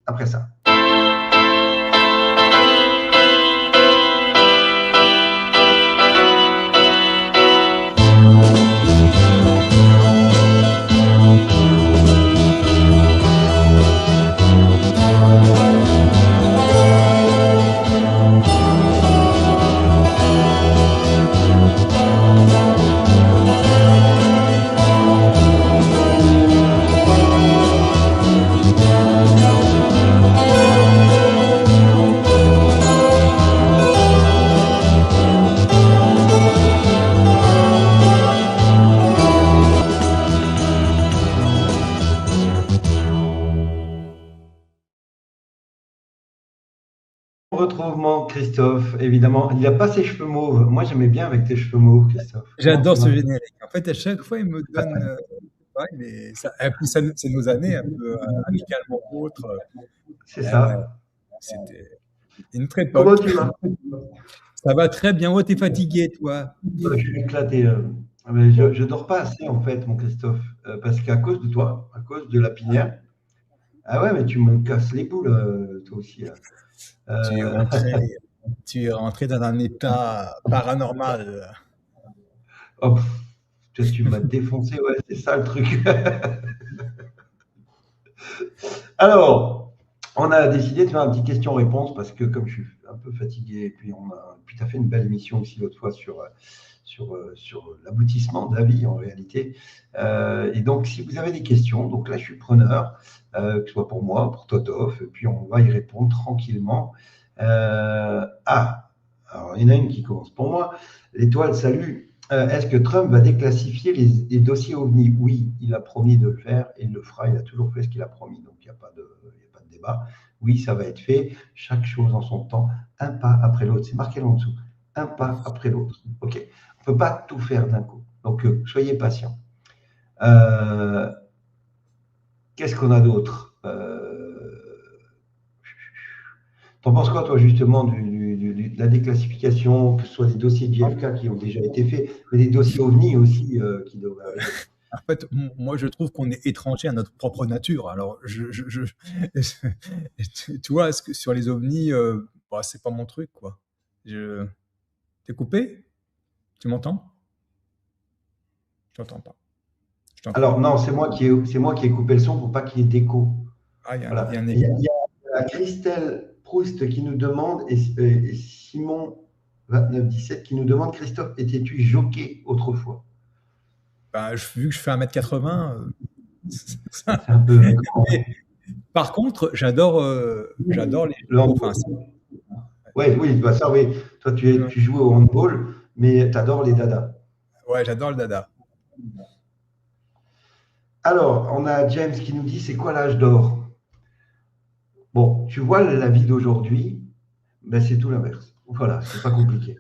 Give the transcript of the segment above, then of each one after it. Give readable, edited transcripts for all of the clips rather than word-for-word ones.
après ça. Retrouvement, Christophe, évidemment. Il n'a pas ses cheveux mauves. Moi, j'aimais bien avec tes cheveux mauves, Christophe. J'adore ce générique. En fait, à chaque fois, il me donne. Ouais, et puis, c'est nos années un peu amicalement autres. C'est ça. C'était une très Comment bonne. tu vas? Ça va très bien. Oh, t'es fatigué, toi? Je suis éclaté. Mais je dors pas assez, en fait, mon Christophe. Parce qu'à cause de toi, à cause de la pinière. Ah ouais, mais tu me casses les boules, toi aussi. Tu es rentré dans un état paranormal. Oh, tu m'as défoncé, ouais, c'est ça le truc. Alors, on a décidé de faire une petite question-réponse parce que comme je suis un peu fatigué, et puis tu as fait une belle émission aussi l'autre fois sur l'aboutissement de la vie en réalité. Et donc, si vous avez des questions, donc là, je suis preneur, que ce soit pour moi, pour Totov, et puis on va y répondre tranquillement. Alors, il y en a une qui commence pour moi. L'étoile, salut. Est-ce que Trump va déclassifier les dossiers OVNI? Oui, il a promis de le faire et il le fera. Il a toujours fait ce qu'il a promis, donc il n'y a pas de débat. Oui, ça va être fait. Chaque chose en son temps, un pas après l'autre. C'est marqué là en dessous. Un pas après l'autre. OK. On ne peut pas tout faire d'un coup. Donc, soyez patients. Qu'est-ce qu'on a d'autre? T'en penses quoi, toi, justement, de la déclassification, que ce soit des dossiers de JFK qui ont déjà été faits, mais des dossiers OVNI aussi qui devraient arriver? En fait, moi, je trouve qu'on est étranger à notre propre nature. Alors, tu vois, sur les ovnis, c'est pas mon truc, quoi. T'es coupé? Tu m'entends? Je t'entends pas. Alors, non, c'est moi qui ai coupé le son pour pas qu'il y ait d'écho. Ah, il y a Voilà. un Il écho. y a Christelle Proust qui nous demande, et Simon 2917 qui nous demande, Christophe, étais-tu jockey autrefois? Vu que je fais 1m80, C'est un peu grand. par contre, j'adore les Le chevaux. handball. Oui, bah ça, oui. Toi, tu joues au handball, mais tu adores les dadas. Ouais, j'adore le dada. Alors, on a James qui nous dit, c'est quoi l'âge d'or? Bon, tu vois la vie d'aujourd'hui, ben c'est tout l'inverse. Voilà, c'est pas compliqué.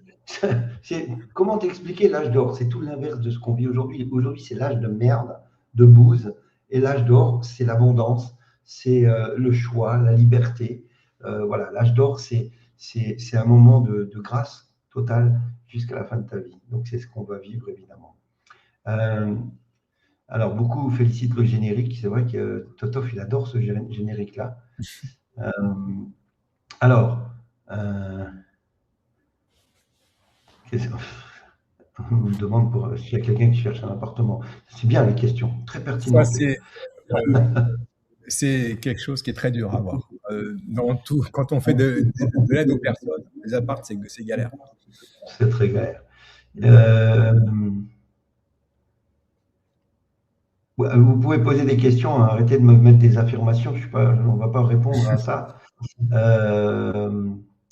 Comment t'expliquer l'âge d'or? C'est tout l'inverse de ce qu'on vit aujourd'hui. Aujourd'hui, c'est l'âge de merde, de bouse, et l'âge d'or, c'est l'abondance, c'est le choix, la liberté. Voilà, l'âge d'or, c'est un moment de grâce totale jusqu'à la fin de ta vie. Donc, c'est ce qu'on va vivre, évidemment. Alors, beaucoup félicitent le générique. C'est vrai que Totov, il adore ce générique-là. Alors, on me demande s'il y a quelqu'un qui cherche un appartement. C'est bien les questions, très pertinentes. C'est quelque chose qui est très dur à avoir. Dans tout, quand on fait de l'aide aux personnes, les apparts, c'est galère. C'est très galère. Vous pouvez poser des questions, hein, arrêtez de me mettre des affirmations, on ne va pas répondre à ça.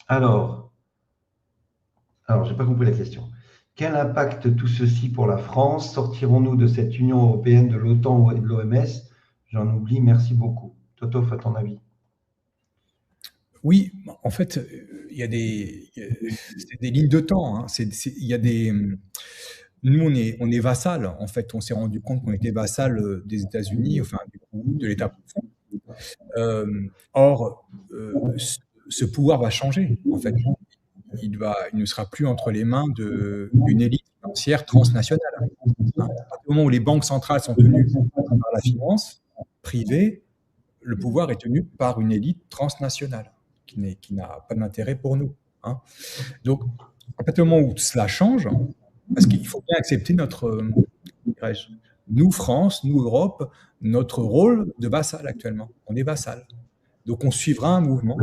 Alors, je n'ai pas compris la question. Quel impact tout ceci pour la France? Sortirons-nous de cette Union européenne, de l'OTAN et de l'OMS? J'en oublie, merci beaucoup. Totov, à ton avis? Oui, en fait, il y a des lignes de temps. Hein. Il y a nous, on est vassal. En fait, on s'est rendu compte qu'on était vassal des États-Unis, enfin, de l'État profond. Or, ce pouvoir va changer. En fait, il ne sera plus entre les mains d'une élite financière transnationale. Hein. À partir du moment où les banques centrales sont tenues par la finance privée, le pouvoir est tenu par une élite transnationale qui n'a pas d'intérêt pour nous. Hein. Donc, à partir du moment où cela change, parce qu'il faut bien accepter nous, France, nous, Europe, notre rôle de vassal actuellement. On est vassal. Donc, on suivra un mouvement.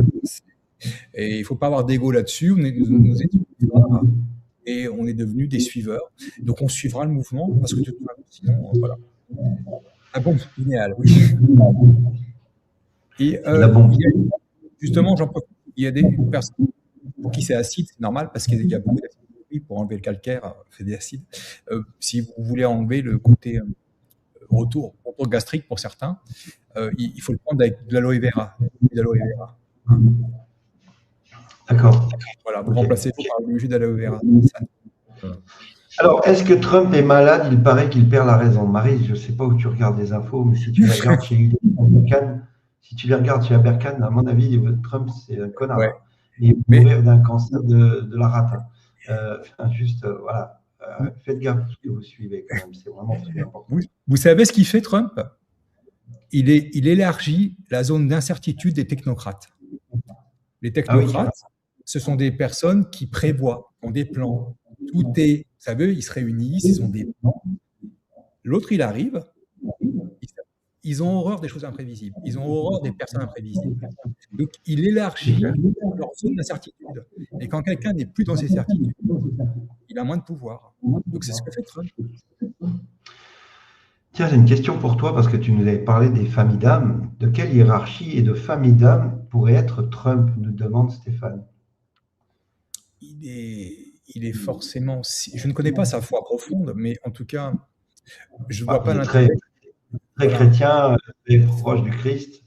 Et il ne faut pas avoir d'ego là-dessus. Nous étions et on est devenus des suiveurs. Donc, on suivra le mouvement parce que de toute façon, sinon, voilà. La bombe idéale, oui. Et justement, il y a des personnes pour qui c'est acide, c'est normal parce qu'il y a beaucoup d'acide pour enlever le calcaire, fait des acides. Si vous voulez enlever le côté retour gastrique pour certains, il faut le prendre avec de l'aloe vera. D'accord. Voilà, vous remplacez par le jus d'aloe vera. Alors, est-ce que Trump est malade? Il paraît qu'il perd la raison. Marie, je ne sais pas où tu regardes les infos, mais si tu les regardes chez Aberkan, à mon avis, Trump, c'est un connard. Ouais. Il va mourir d'un cancer de la rate. Voilà. Faites gaffe à ce que vous suivez quand même. C'est vraiment très important. Vous savez ce qu'il fait, Trump? Il élargit la zone d'incertitude des technocrates. Les technocrates, ce sont des personnes qui prévoient, ont des plans. Tout est, vous savez, ils se réunissent, ils ont des plans. L'autre, il arrive, ils ont horreur des choses imprévisibles. Ils ont horreur des personnes imprévisibles. Donc, il élargit leur zone d'incertitude. Et quand quelqu'un n'est plus dans ses certitudes, il a moins de pouvoir. Donc, c'est ce que fait Trump. Tiens, j'ai une question pour toi, parce que tu nous avais parlé des familles d'âmes. De quelle hiérarchie et de famille d'âmes pourrait être Trump, nous demande Stéphane? Il est forcément... Je ne connais pas sa foi profonde, mais en tout cas, je ne vois pas l'intérêt. Très chrétien, très proche du Christ.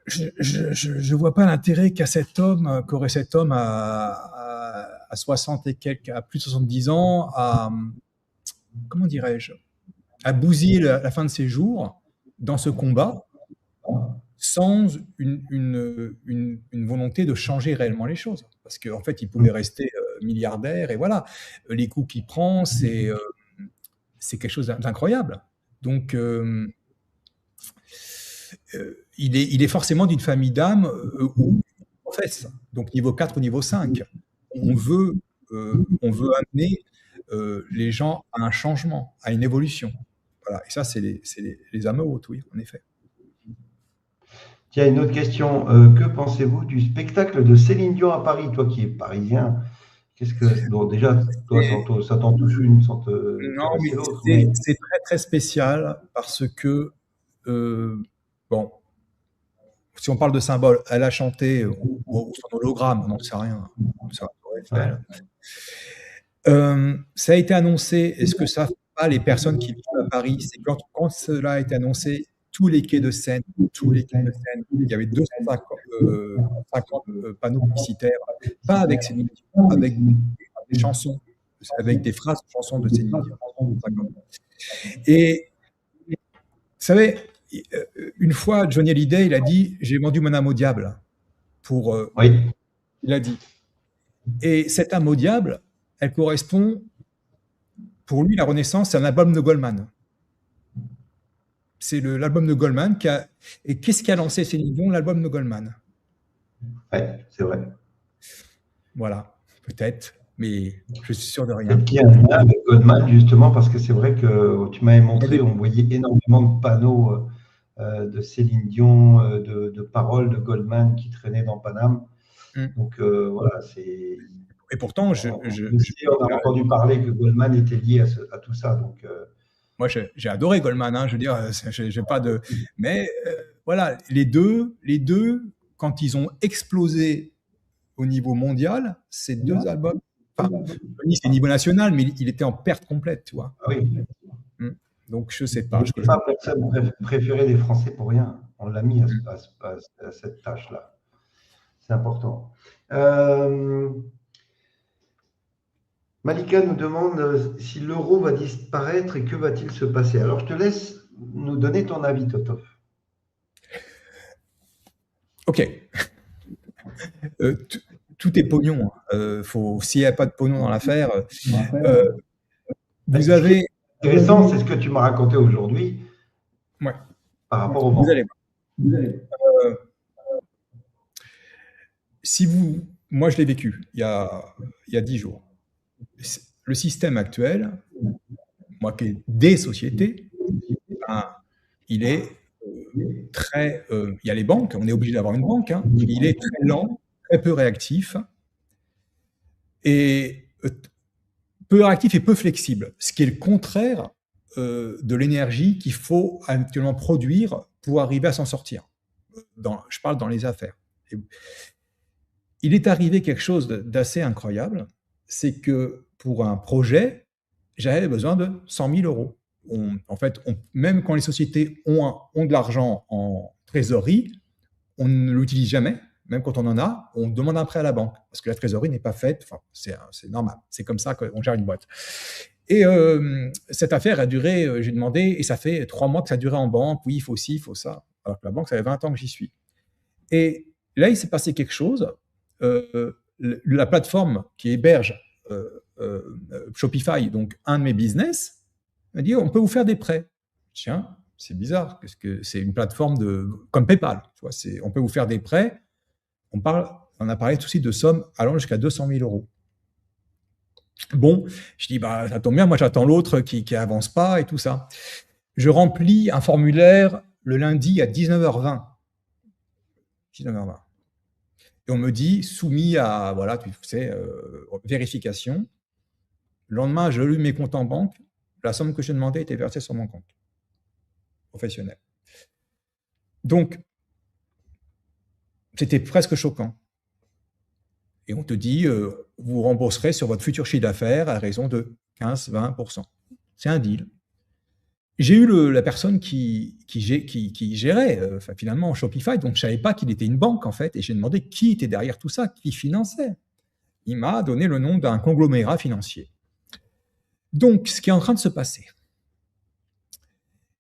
Je vois pas l'intérêt qu'aurait cet homme à 60 et quelques, à plus de 70 ans, comment dirais-je, à bousiller la fin de ses jours dans ce combat sans une volonté de changer réellement les choses. Parce qu'en fait, il pouvait rester milliardaire et voilà. Les coups qu'il prend, c'est quelque chose d'incroyable. Donc, il est forcément d'une famille d'âmes où on professe, donc niveau 4 ou niveau 5. On veut amener les gens à un changement, à une évolution. Voilà. Et ça, c'est les âmes hautes, oui, en effet. Tiens, une autre question. Que pensez-vous du spectacle de Céline Dion à Paris? Toi qui es parisien, qu'est-ce que... Bon, déjà, toi, ça t'en touche une sans te... Non, mais c'est très, très spécial parce que bon, si on parle de symbole, elle a chanté son hologramme, on n'en sait rien. Ça a été annoncé, est-ce que ça fait pas les personnes qui vivent à Paris? C'est quand cela a été annoncé, tous les quais de Seine, il y avait 250 panneaux publicitaires, pas avec Céline Dion, avec des chansons, avec des phrases de chansons de Céline Dion. Et vous savez, une fois, Johnny Hallyday, il a dit « J'ai vendu mon âme au diable ». Il a dit. Et cette âme au diable, elle correspond, pour lui, la Renaissance, c'est un album de Goldman. C'est l'album de Goldman Et qu'est-ce qui a lancé Céline Dion? L'album de Goldman. Oui, c'est vrai. Voilà, peut-être, mais je suis sûr de rien. Peut-être qu'il y a un lien avec Goldman, justement, parce que c'est vrai que tu m'avais montré, on voyait énormément de panneaux de Céline Dion, de paroles de Goldman qui traînaient dans Paname. Donc voilà, c'est... Et pourtant, on a entendu parler que Goldman était lié à tout ça. Donc, moi, j'ai adoré Goldman. Hein, je veux dire, j'ai pas de. Mais voilà, les deux, quand ils ont explosé au niveau mondial, ces deux albums. Enfin, c'est au niveau national, mais il était en perte complète, tu vois. Ah oui. Donc, je sais pas. Je ne sais pas personne préféré des Français pour rien. On l'a mis à cette tâche-là. C'est important. Malika nous demande si l'euro va disparaître et que va-t-il se passer. Alors, je te laisse nous donner ton avis, Totov. Ok. Tout est pognon. S'il n'y a pas de pognon dans l'affaire, vous avez... Intéressant, c'est ce que tu m'as raconté aujourd'hui. Ouais. Par rapport au banque. Euh, Moi, je l'ai vécu il y a 10 jours. Le système actuel, moi qui ai des sociétés, ben, il est il y a les banques, on est obligé d'avoir une banque, hein, il est très lent, très peu réactif, et peu réactif et peu flexible, ce qui est le contraire de l'énergie qu'il faut actuellement produire pour arriver à s'en sortir. Je parle dans les affaires. Et il est arrivé quelque chose d'assez incroyable, c'est que pour un projet, j'avais besoin de 100 000 euros. En fait, même quand les sociétés ont de l'argent en trésorerie, on ne l'utilise jamais. Même quand on en a, on demande un prêt à la banque parce que la trésorerie n'est pas faite. Enfin, c'est normal. C'est comme ça qu'on gère une boîte. Et cette affaire a duré, j'ai demandé, et ça fait 3 mois que ça a duré en banque. Oui, il faut ci, il faut ça. Alors que la banque, ça fait 20 ans que j'y suis. Et là, il s'est passé quelque chose. La plateforme qui héberge Shopify, donc un de mes business, m'a dit on peut vous faire des prêts. Tiens, c'est bizarre, parce que c'est une plateforme comme PayPal. Tu vois, on peut vous faire des prêts. On a parlé aussi de sommes allant jusqu'à 200 000 euros. Bon, je dis, bah, ça tombe bien, moi j'attends l'autre qui avance pas et tout ça. Je remplis un formulaire le lundi à 19h20. 19h20. Et on me dit, soumis à, voilà, tu sais, vérification. Le lendemain, je lu mes comptes en banque. La somme que je demandais était versée sur mon compte professionnel. Donc, c'était presque choquant. Et on te dit, vous rembourserez sur votre futur chiffre d'affaires à raison de 15-20%. C'est un deal. J'ai eu la personne qui gérait finalement Shopify, donc je ne savais pas qu'il était une banque en fait, et j'ai demandé qui était derrière tout ça, qui finançait. Il m'a donné le nom d'un conglomérat financier. Donc, ce qui est en train de se passer,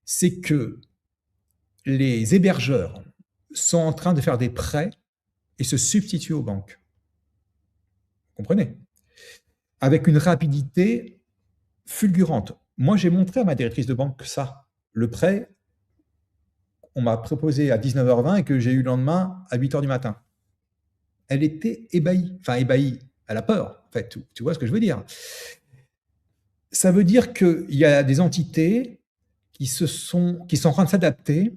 c'est que les hébergeurs sont en train de faire des prêts et se substituer aux banques. Vous comprenez? Avec une rapidité fulgurante. Moi, j'ai montré à ma directrice de banque que ça, le prêt, on m'a proposé à 19h20 et que j'ai eu le lendemain à 8h du matin. Elle était ébahie. Enfin, ébahie. Elle a peur, en fait. Tu vois ce que je veux dire? Ça veut dire qu'il y a des entités qui sont en train de s'adapter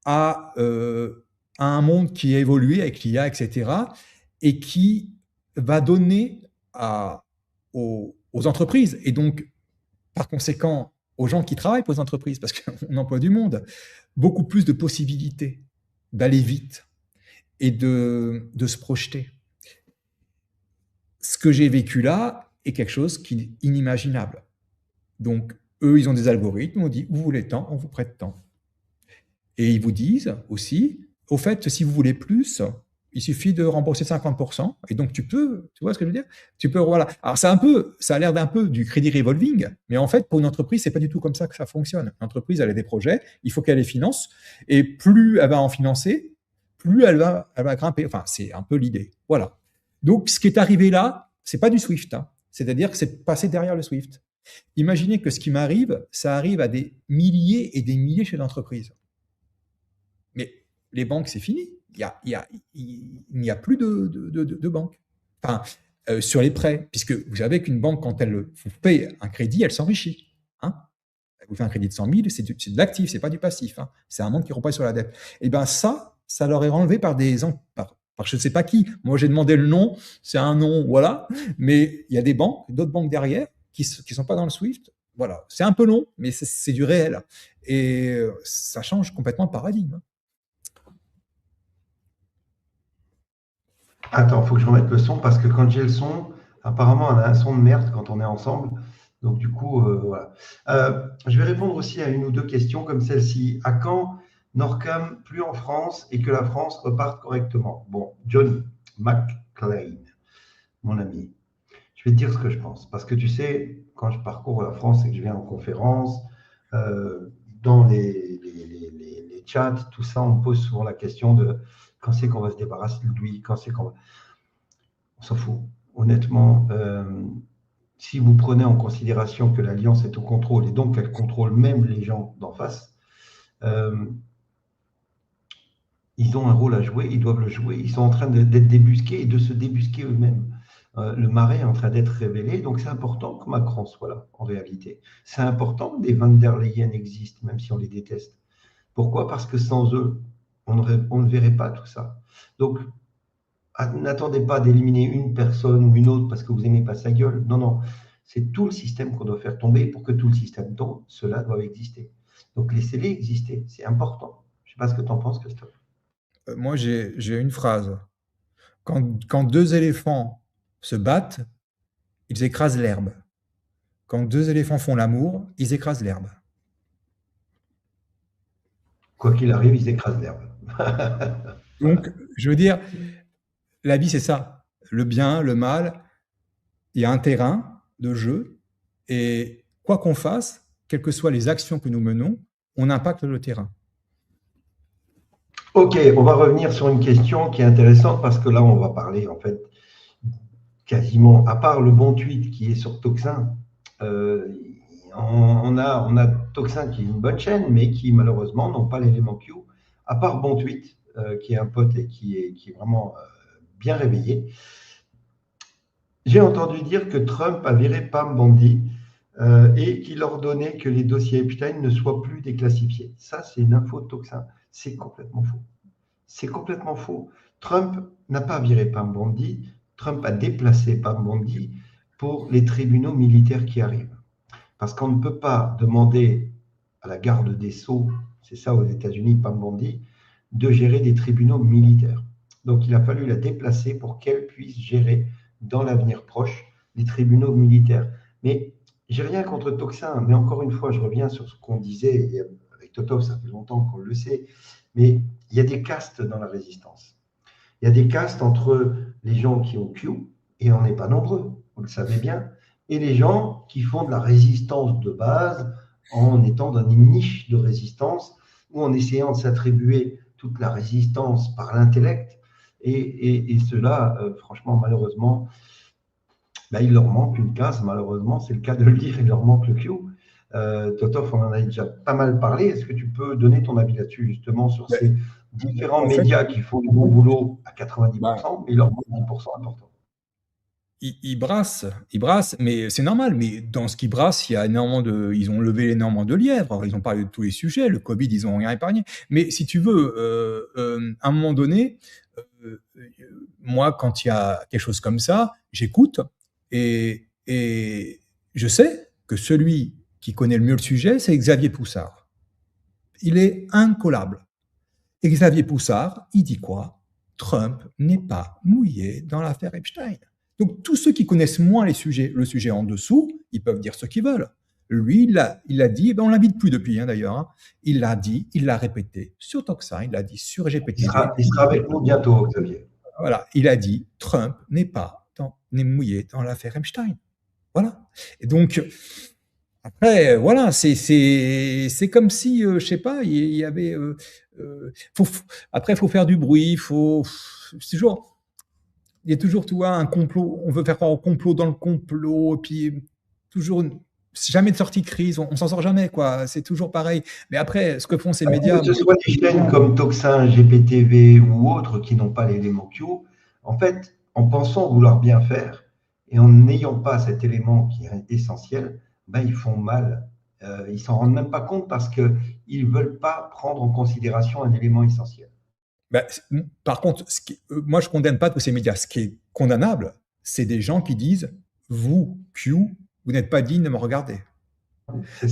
à un monde qui a évolué avec l'IA, etc., et qui va donner aux entreprises, et donc, par conséquent, aux gens qui travaillent pour les entreprises, parce qu'on emploie du monde, beaucoup plus de possibilités d'aller vite et de se projeter. Ce que j'ai vécu là est quelque chose qui est inimaginable. Donc, eux, ils ont des algorithmes, on dit, vous voulez tant, on vous prête tant. Et ils vous disent aussi, au fait, si vous voulez plus, il suffit de rembourser 50%, et donc tu vois ce que je veux dire? Tu peux, voilà. Alors ça a l'air d'un peu du crédit revolving, mais en fait, pour une entreprise, c'est pas du tout comme ça que ça fonctionne. L'entreprise, elle a des projets, il faut qu'elle les finance, et plus elle va en financer, plus elle va grimper. Enfin, c'est un peu l'idée. Voilà. Donc, ce qui est arrivé là, c'est pas du Swift, hein. C'est-à-dire que c'est passé derrière le Swift. Imaginez que ce qui m'arrive, ça arrive à des milliers et des milliers chez l'entreprise. Mais les banques, c'est fini. Il n'y a plus de banques. Enfin, sur les prêts, puisque vous savez qu'une banque, quand elle vous paye un crédit, elle s'enrichit. Hein, elle vous fait un crédit de 100 000, c'est de l'actif, c'est pas du passif. Hein, c'est un monde qui repose sur la dette. Et bien ça leur est enlevé par je ne sais pas qui. Moi, j'ai demandé le nom, c'est un nom, voilà. Mais il y a des banques, d'autres banques derrière, qui ne sont pas dans le SWIFT. Voilà, c'est un peu long, mais c'est du réel. Et ça change complètement le paradigme. Attends, il faut que je remette le son parce que quand j'ai le son, apparemment, on a un son de merde quand on est ensemble. Donc, du coup, voilà. Je vais répondre aussi à une ou deux questions comme celle-ci. À quand Norcam plus en France et que la France reparte correctement? Bon, Johnny McClain, mon ami, je vais te dire ce que je pense. Parce que tu sais, quand je parcours la France et que je viens en conférence, dans les chats, tout ça, on me pose souvent la question de quand c'est qu'on va se débarrasser de lui, quand c'est qu'on va... On s'en fout. Honnêtement, si vous prenez en considération que l'Alliance est au contrôle et donc qu'elle contrôle même les gens d'en face, ils ont un rôle à jouer, ils doivent le jouer. Ils sont en train d'être débusqués et de se débusquer eux-mêmes. Le marais est en train d'être révélé, donc c'est important que Macron soit là, en réalité. C'est important que des Van der Leyen existent, même si on les déteste. Pourquoi? Parce que sans eux, on ne verrait pas tout ça. Donc, n'attendez pas d'éliminer une personne ou une autre parce que vous n'aimez pas sa gueule. Non, non. C'est tout le système qu'on doit faire tomber. Pour que tout le système tombe, cela doit exister. Donc, laissez-les exister. C'est important. Je ne sais pas ce que tu en penses, Christophe. Moi, j'ai une phrase. Quand deux éléphants se battent, ils écrasent l'herbe. Quand deux éléphants font l'amour, ils écrasent l'herbe. Quoi qu'il arrive, ils écrasent l'herbe. Donc, je veux dire, la vie, c'est ça. Le bien, le mal, il y a un terrain de jeu, et quoi qu'on fasse, quelles que soient les actions que nous menons, on impacte le terrain. Ok, on va revenir sur une question qui est intéressante parce que là, on va parler en fait quasiment, à part le bon tweet qui est sur Toxin, on a Toxin qui est une bonne chaîne, mais qui malheureusement n'ont pas l'élément Q. À part bon tweet, qui est un pote et qui est vraiment bien réveillé. J'ai entendu dire que Trump a viré Pam Bondi et qu'il ordonnait que les dossiers Epstein ne soient plus déclassifiés. Ça, c'est une info de Toxin. C'est complètement faux. C'est complètement faux. Trump n'a pas viré Pam Bondi. Trump a déplacé Pam Bondi pour les tribunaux militaires qui arrivent. Parce qu'on ne peut pas demander à la garde des Sceaux, c'est ça aux États-Unis, Pam Bondi, de gérer des tribunaux militaires. Donc il a fallu la déplacer pour qu'elle puisse gérer dans l'avenir proche les tribunaux militaires. Mais j'ai rien contre Toxin, mais encore une fois, je reviens sur ce qu'on disait, et avec Totov, ça fait longtemps qu'on le sait, mais il y a des castes dans la résistance. Il y a des castes entre les gens qui ont Q, et on n'est pas nombreux, vous le savez bien, et les gens qui font de la résistance de base en étant dans une niche de résistance ou en essayant de s'attribuer toute la résistance par l'intellect. Et cela, franchement, malheureusement, il leur manque une case, malheureusement, c'est le cas de le dire, il leur manque le Q. Totov, on en a déjà pas mal parlé. Est-ce que tu peux donner ton avis là-dessus, justement, sur ces différents médias qui font du bon boulot à 90%, mais il leur manque 10% important? Ils brassent, mais c'est normal. Mais dans ce qu'ils brassent, il y a énormément ils ont levé énormément de lièvres. Ils ont parlé de tous les sujets. Le Covid, ils n'ont rien épargné. Mais si tu veux, à un moment donné, moi, quand il y a quelque chose comme ça, j'écoute et je sais que celui qui connaît le mieux le sujet, c'est Xavier Poussard. Il est incollable. Et Xavier Poussard, il dit quoi? Trump n'est pas mouillé dans l'affaire Epstein. Donc, tous ceux qui connaissent moins le sujet en dessous, ils peuvent dire ce qu'ils veulent. Lui, il a dit, on ne l'invite plus depuis d'ailleurs, hein, il l'a dit, il l'a répété sur Toxin, il l'a dit sur GPTV. Il sera avec nous bientôt, Xavier. Voilà, il a dit, Trump n'est mouillé dans l'affaire Epstein. Voilà. Et donc, après, voilà, c'est comme si, je ne sais pas, il y avait... après, il faut faire du bruit, il y a toujours, tu vois, un complot, on veut faire croire au complot dans le complot, et puis toujours, jamais de sortie de crise, on s'en sort jamais, quoi, c'est toujours pareil. Mais après, ce que font ces médias... Que ce soit des chaînes comme Toxin, GPTV ou autres qui n'ont pas l'élément Q, en fait, en pensant vouloir bien faire, et en n'ayant pas cet élément qui est essentiel, ils font mal. Ils s'en rendent même pas compte parce qu'ils ne veulent pas prendre en considération un élément essentiel. Par contre, moi, je ne condamne pas tous ces médias. Ce qui est condamnable, c'est des gens qui disent « Vous, Q, vous n'êtes pas digne de me regarder ».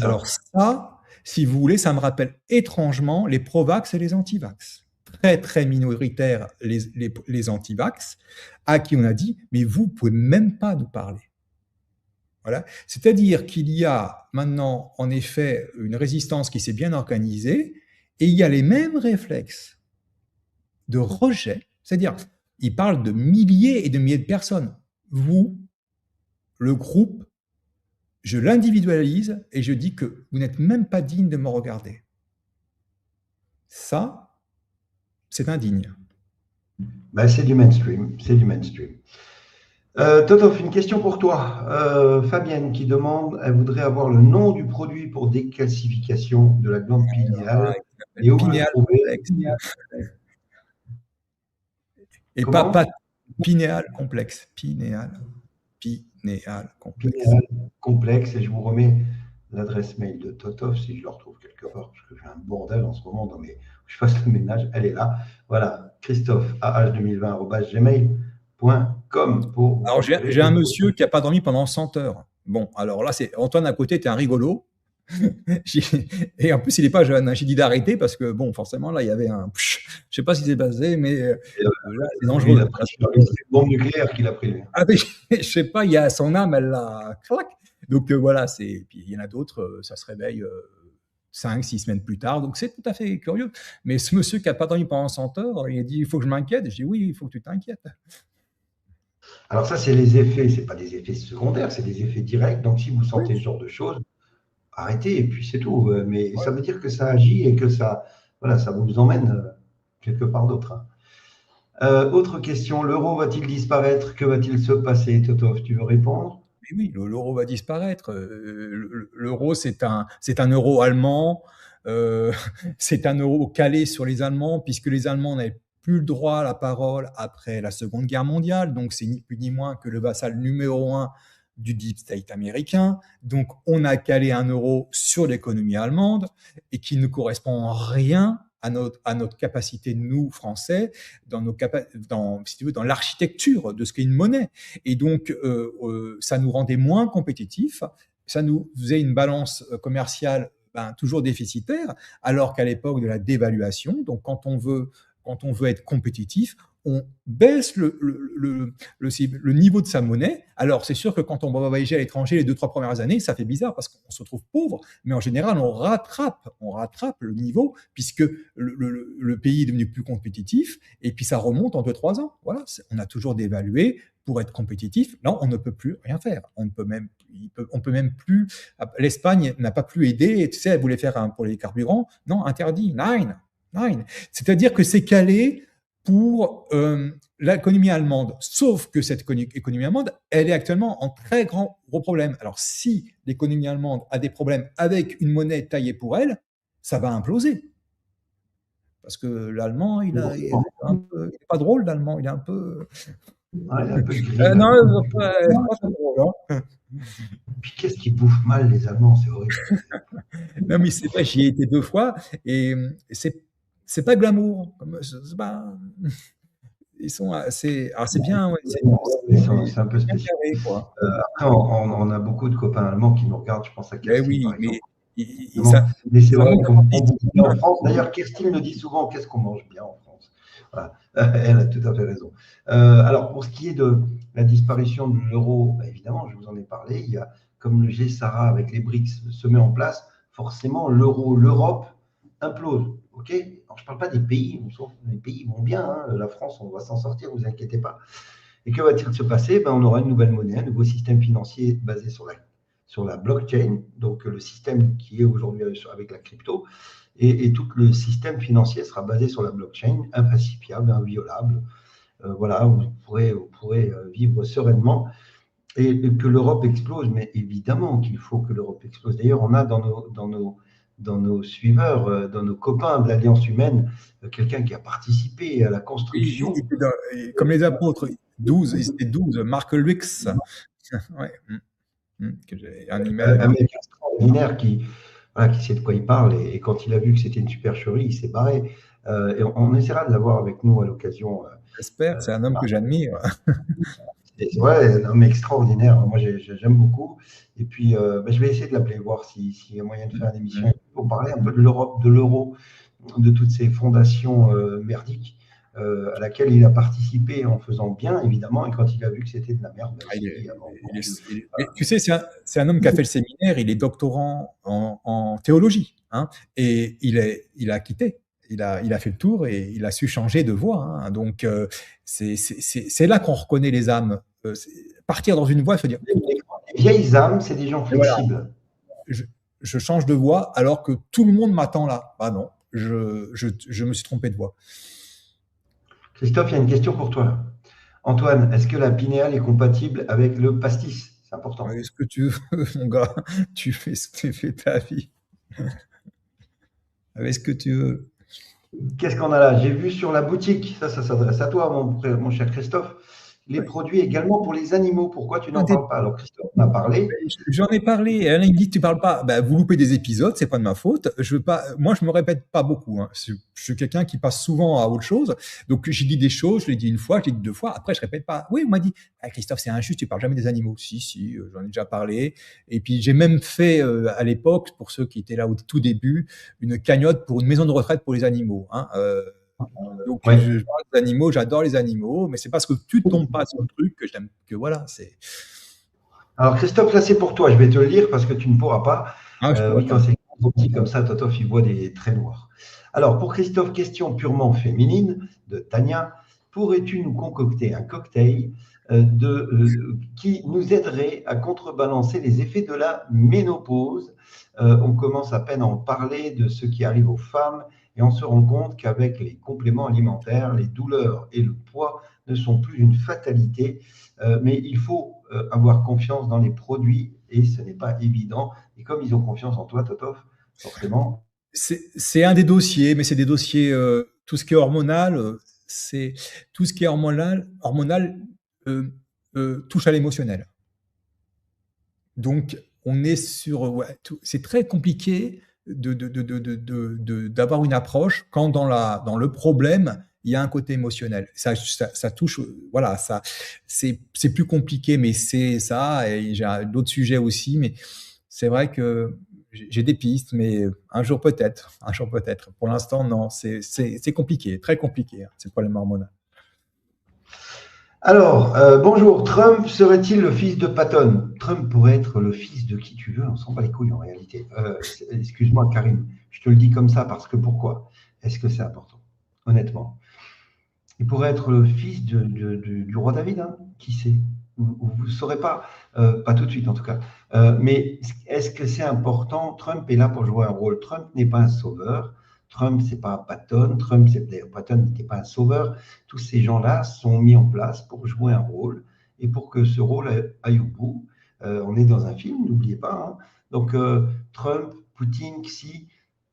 Alors ça, si vous voulez, ça me rappelle étrangement les pro-vax et les anti-vax. Très, très minoritaires, les anti-vax, à qui on a dit « Mais vous ne pouvez même pas nous parler ». Voilà. C'est-à-dire qu'il y a maintenant, en effet, une résistance qui s'est bien organisée, et il y a les mêmes réflexes de rejet, c'est-à-dire, il parle de milliers et de milliers de personnes. Vous, le groupe, je l'individualise et je dis que vous n'êtes même pas digne de me regarder. Ça, c'est indigne. C'est du mainstream, c'est du mainstream. Totov, une question pour toi. Fabienne qui demande, elle voudrait avoir le nom du produit pour décalcification de la glande pinéale. Et où le trouver? Et Comment? pas pinéal complexe. Pinéal complexe. Pinéal complexe, et je vous remets l'adresse mail de Totov si je le retrouve quelque part, parce que j'ai un bordel en ce moment dans mes. Je fasse le ménage, elle est là. Voilà, Christophe, ah2020@gmail.com pour vous Alors, procurer. j'ai un monsieur qui n'a pas dormi pendant 100 heures. Bon, alors là, c'est Antoine à côté, t'es un rigolo. Et en plus, il n'est pas jeune. J'ai dit d'arrêter parce que, bon, forcément, là, il y avait un. Je ne sais pas ce qui s'est passé, mais Et, là, c'est lui, il a dangereux. pris c'est une bombe nucléaire qu'il a pris lui. Ah, mais je sais pas, il y a son âme, elle l'a. Clac. Donc voilà, puis il y en a d'autres, ça se réveille 5, 6 semaines plus tard. Donc c'est tout à fait curieux. Mais ce monsieur qui n'a pas dormi pendant 100 heures, il a dit il faut que je m'inquiète. Je dis oui, il faut que tu t'inquiètes. Alors ça, c'est les effets, c'est pas des effets secondaires, c'est des effets directs. Donc si vous Oui. sentez ce genre de choses, arrêtez et puis c'est tout. Mais ça veut dire que ça agit et que ça, voilà, ça vous emmène quelque part d'autre. Autre question, l'euro va-t-il disparaître? Que va-t-il se passer? Totov, tu veux répondre? Mais oui, l'euro va disparaître. L'euro, c'est un euro allemand. C'est un euro calé sur les Allemands, puisque les Allemands n'avaient plus le droit à la parole après la Seconde Guerre mondiale. Donc, c'est ni plus ni moins que le vassal numéro un du deep state américain. Donc, on a calé un euro sur l'économie allemande et qui ne correspond en rien à notre capacité, nous, Français, si tu veux, dans l'architecture de ce qu'est une monnaie. Et donc, ça nous rendait moins compétitifs, ça nous faisait une balance commerciale toujours déficitaire, alors qu'à l'époque de la dévaluation, donc quand on veut être compétitif, on baisse le niveau de sa monnaie. Alors, c'est sûr que quand on va voyager à l'étranger les 2-3 premières années, ça fait bizarre parce qu'on se trouve pauvre, mais en général, on rattrape le niveau puisque le pays est devenu plus compétitif et puis ça remonte en 2-3 ans. Voilà, on a toujours dévalué pour être compétitif. Là, on ne peut plus rien faire. On peut même plus. L'Espagne n'a pas plus aidé. Tu sais, elle voulait faire pour les carburants. Non, interdit. Nine. C'est-à-dire que c'est calé pour l'économie allemande. Sauf que cette économie allemande, elle est actuellement en très gros problème. Alors, si l'économie allemande a des problèmes avec une monnaie taillée pour elle, ça va imploser. Parce que l'allemand, il est pas drôle, l'allemand, il est un peu. Ah, il est un peu gris. Non, c'est pas très drôle. Hein. Puis qu'est-ce qu'ils bouffent mal, les Allemands, c'est horrible. Non, mais c'est vrai, j'y ai été 2 fois et c'est pas glamour. C'est pas. Ils sont assez. Alors, c'est bien, ouais, C'est un peu bien spécial. carré, quoi. Après, on a beaucoup de copains allemands qui nous regardent. Je pense à Mais Kerstin, par oui, exemple. ça, Mais c'est ça vrai montre qu'on un bouffe petit bien en France. D'ailleurs, Kerstin le dit souvent, qu'est-ce qu'on mange bien en France? Voilà. Elle a tout à fait raison. Alors, pour ce qui est de la disparition de l'euro, évidemment, je vous en ai parlé, il y a, comme le G-SARA avec les BRICS se met en place, forcément, l'Europe implose. OK? Alors, je ne parle pas des pays, les pays vont bien, hein, la France, on va s'en sortir, ne vous inquiétez pas. Et que va-t-il se passer? On aura une nouvelle monnaie, un nouveau système financier basé sur la blockchain, donc le système qui est aujourd'hui avec la crypto, et tout le système financier sera basé sur la blockchain, infalsifiable, inviolable. Voilà, vous pourrez vivre sereinement et que l'Europe explose. Mais évidemment qu'il faut que l'Europe explose. D'ailleurs, on a dans nos suiveurs, dans nos copains de l'Alliance humaine, quelqu'un qui a participé à la construction. Comme les apôtres, 12, ils étaient 12, Marc Lux. Ouais. Que j'ai un email. Un mec extraordinaire qui sait de quoi il parle, et quand il a vu que c'était une supercherie, il s'est barré. Et on essaiera de l'avoir avec nous à l'occasion. J'espère, c'est un homme que j'admire. C'est vrai, un homme extraordinaire. Moi, j'aime beaucoup. Et puis, je vais essayer de l'appeler, voir s'il y a moyen de faire une émission pour parler un peu de l'Europe, de l'euro, de toutes ces fondations merdiques à laquelle il a participé en faisant bien, évidemment. Et quand il a vu que c'était de la merde, tu sais, c'est un homme qui a fait le séminaire, il est doctorant en théologie. Hein, et il a quitté. Il a fait le tour et il a su changer de voie. Hein, donc, c'est là qu'on reconnaît les âmes. Partir dans une voie, se dire. Les vieilles âmes, c'est des gens flexibles. Voilà. Je change de voie alors que tout le monde m'attend là. Ah non, je me suis trompé de voie. Christophe, il y a une question pour toi. Là. Antoine, est-ce que la pinéale est compatible avec le pastis? C'est important. Est-ce que tu veux, mon gars, tu fais ce que tu fais ta vie. Avec ce que tu veux. Qu'est-ce qu'on a là? J'ai vu sur la boutique, ça s'adresse à toi, mon cher Christophe, les Ouais. produits également pour les animaux. Pourquoi tu Un n'en des parles pas? Alors, Christophe en a parlé. J'en ai parlé. Et Alain il me dit, tu parles pas. Ben, vous loupez des épisodes, c'est pas de ma faute. Je veux pas. Moi, je me répète pas beaucoup. Hein. Je suis quelqu'un qui passe souvent à autre chose. Donc, j'ai dit des choses. Je l'ai dit une fois, je l'ai dit deux fois. Après, je répète pas. Oui, on m'a dit, ah, Christophe, c'est injuste. Tu parles jamais des animaux. Si, si, j'en ai déjà parlé. Et puis, j'ai même fait à l'époque, pour ceux qui étaient là au tout début, une cagnotte pour une maison de retraite pour les animaux. Hein. Donc, Oui. je parle des animaux. J'adore les animaux, mais c'est parce que tu tombes pas sur le truc que j'aime. Que voilà, c'est. Alors, Christophe, là, c'est pour toi. Je vais te le lire parce que tu ne pourras pas. Ah, je pourrais Oui, pas. quand c'est trop petit comme ça, Totof, il voit des traits noirs. Alors, pour Christophe, question purement féminine de Tania. Pourrais-tu nous concocter un cocktail qui nous aiderait à contrebalancer les effets de la ménopause? On commence à peine à en parler de ce qui arrive aux femmes et on se rend compte qu'avec les compléments alimentaires, les douleurs et le poids ne sont plus une fatalité. Mais il faut avoir confiance dans les produits et ce n'est pas évident. Et comme ils ont confiance en toi, Totov, forcément. C'est un des dossiers, mais c'est des dossiers, tout ce qui est hormonal, c'est tout ce qui est hormonal euh, touche à l'émotionnel. Donc, on est sur, ouais, c'est très compliqué d'avoir une approche quand dans le problème, il y a un côté émotionnel. Ça touche, voilà, c'est plus compliqué, mais c'est ça, et j'ai d'autres sujets aussi, mais c'est vrai que j'ai des pistes, mais un jour peut-être, un jour peut-être. Pour l'instant, non, c'est compliqué, très compliqué, hein, ces problèmes hormonaux. Alors, bonjour. Trump serait-il le fils de Patton? Trump pourrait être le fils de qui tu veux, on s'en bat les couilles en réalité. Excuse-moi, Karim, je te le dis comme ça parce que pourquoi? Est-ce que c'est important? Honnêtement. Il pourrait être le fils du roi David, hein, qui sait? Vous ne saurez pas, pas tout de suite en tout cas. Mais est-ce que c'est important? Trump est là pour jouer un rôle. Trump n'est pas un sauveur. Trump, c'est pas un Patton. Trump, d'ailleurs, Patton n'était pas un sauveur. Tous ces gens-là sont mis en place pour jouer un rôle et pour que ce rôle aille au bout. On est dans un film, n'oubliez pas. Hein. Donc, Trump, Poutine, Xi,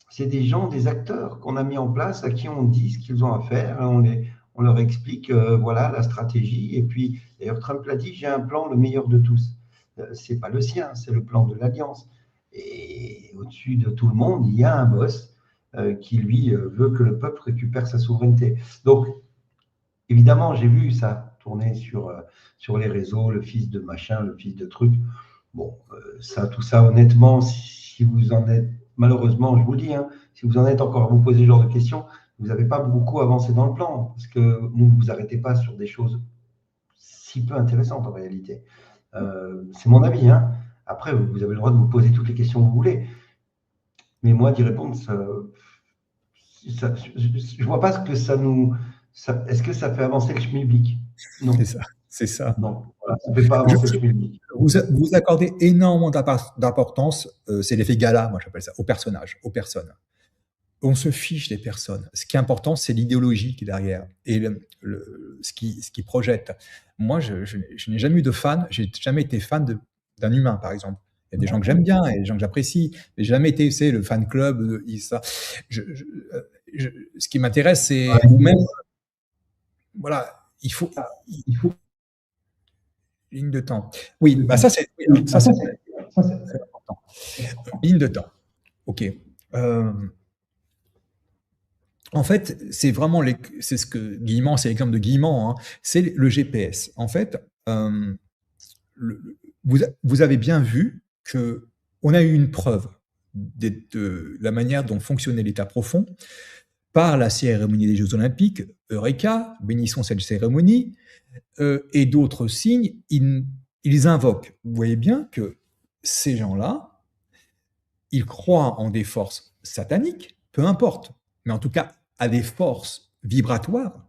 c'est des gens, des acteurs qu'on a mis en place, à qui on dit ce qu'ils ont à faire. On leur explique, voilà, la stratégie. Et puis, d'ailleurs, Trump l'a dit, j'ai un plan, le meilleur de tous. C'est pas le sien, c'est le plan de l'Alliance. Et au-dessus de tout le monde, il y a un boss qui, lui, veut que le peuple récupère sa souveraineté. Donc, évidemment, j'ai vu ça tourner sur les réseaux, le fils de machin, le fils de truc. Bon, ça, tout ça, honnêtement, si vous en êtes, malheureusement, je vous le dis, hein, si vous en êtes encore à vous poser ce genre de questions, vous n'avez pas beaucoup avancé dans le plan, parce que vous ne vous arrêtez pas sur des choses si peu intéressantes en réalité. C'est mon avis. Hein. Après, vous avez le droit de vous poser toutes les questions que vous voulez. Mais moi, d'y répondre, je ne vois pas ce que ça nous. Est-ce que ça fait avancer le schmilblick? C'est Non. ça, c'est ça. Non, voilà, ça ne fait pas avancer le schmilblick. Vous accordez énormément d'importance, c'est l'effet gala, moi j'appelle ça, aux personnages, aux personnes. On se fiche des personnes. Ce qui est important, c'est l'idéologie qui est derrière et ce qui projette. Moi, je n'ai jamais eu de fan, j'ai jamais été fan d'un humain, par exemple. Il y a des gens que j'aime bien et des gens que j'apprécie, mais j'ai jamais été, le fan club, ça. Ce qui m'intéresse, c'est, Ouais. ou même, voilà, il faut ligne de temps. Oui, bah ça c'est très important. Ligne de temps. Ok. En fait, c'est vraiment c'est ce que Guillemant, c'est l'exemple de Guillemant, hein, c'est le GPS. En fait, vous avez bien vu que on a eu une preuve de la manière dont fonctionnait l'état profond par la cérémonie des Jeux Olympiques, Eureka, bénissons cette cérémonie, et d'autres signes, ils invoquent. Vous voyez bien que ces gens-là, ils croient en des forces sataniques, peu importe, mais en tout cas à des forces vibratoires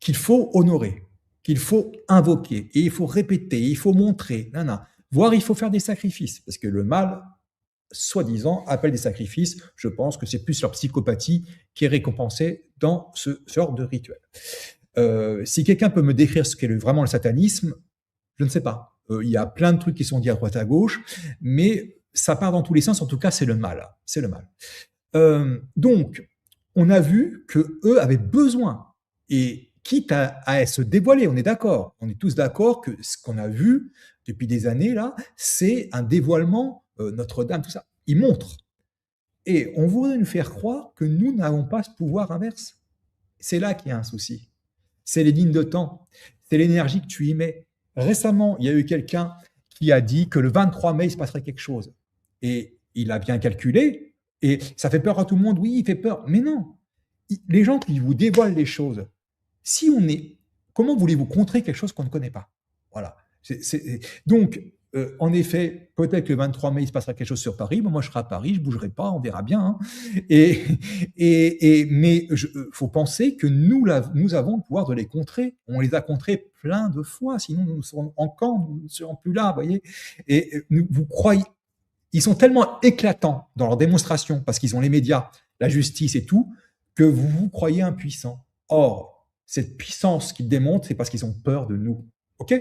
qu'il faut honorer, qu'il faut invoquer, et il faut répéter, il faut montrer, voire il faut faire des sacrifices, parce que le mal, soi-disant, appelle des sacrifices. Je pense que c'est plus leur psychopathie qui est récompensée dans ce genre de rituel. Si quelqu'un peut me décrire ce qu'est vraiment le satanisme, je ne sais pas. Il y a plein de trucs qui sont dits à droite à gauche, mais ça part dans tous les sens. En tout cas, c'est le mal. C'est le mal. Donc, on a vu que eux avaient besoin, et quitte à se dévoiler, on est d'accord. On est tous d'accord que ce qu'on a vu depuis des années là, c'est un dévoilement, Notre-Dame, tout ça. Ils montrent. Et on voudrait nous faire croire que nous n'avons pas ce pouvoir inverse. C'est là qu'il y a un souci. C'est les lignes de temps, c'est l'énergie que tu y mets. Récemment, il y a eu quelqu'un qui a dit que le 23 mai, il se passerait quelque chose. Et il a bien calculé, et ça fait peur à tout le monde. Oui, il fait peur. Mais non, les gens qui vous dévoilent les choses, si on est, comment voulez-vous contrer quelque chose qu'on ne connaît pas? Voilà. Donc, en effet, peut-être que le 23 mai, il se passera quelque chose sur Paris. Moi, je serai à Paris, je ne bougerai pas, on verra bien, hein. Mais il faut penser que nous avons le pouvoir de les contrer. On les a contrés plein de fois, sinon nous serons encore, nous ne serons plus là, vous voyez. Et vous croyez, ils sont tellement éclatants dans leur démonstration, parce qu'ils ont les médias, la justice et tout, que vous vous croyez impuissant. Or, cette puissance qu'ils démontrent, c'est parce qu'ils ont peur de nous. OK?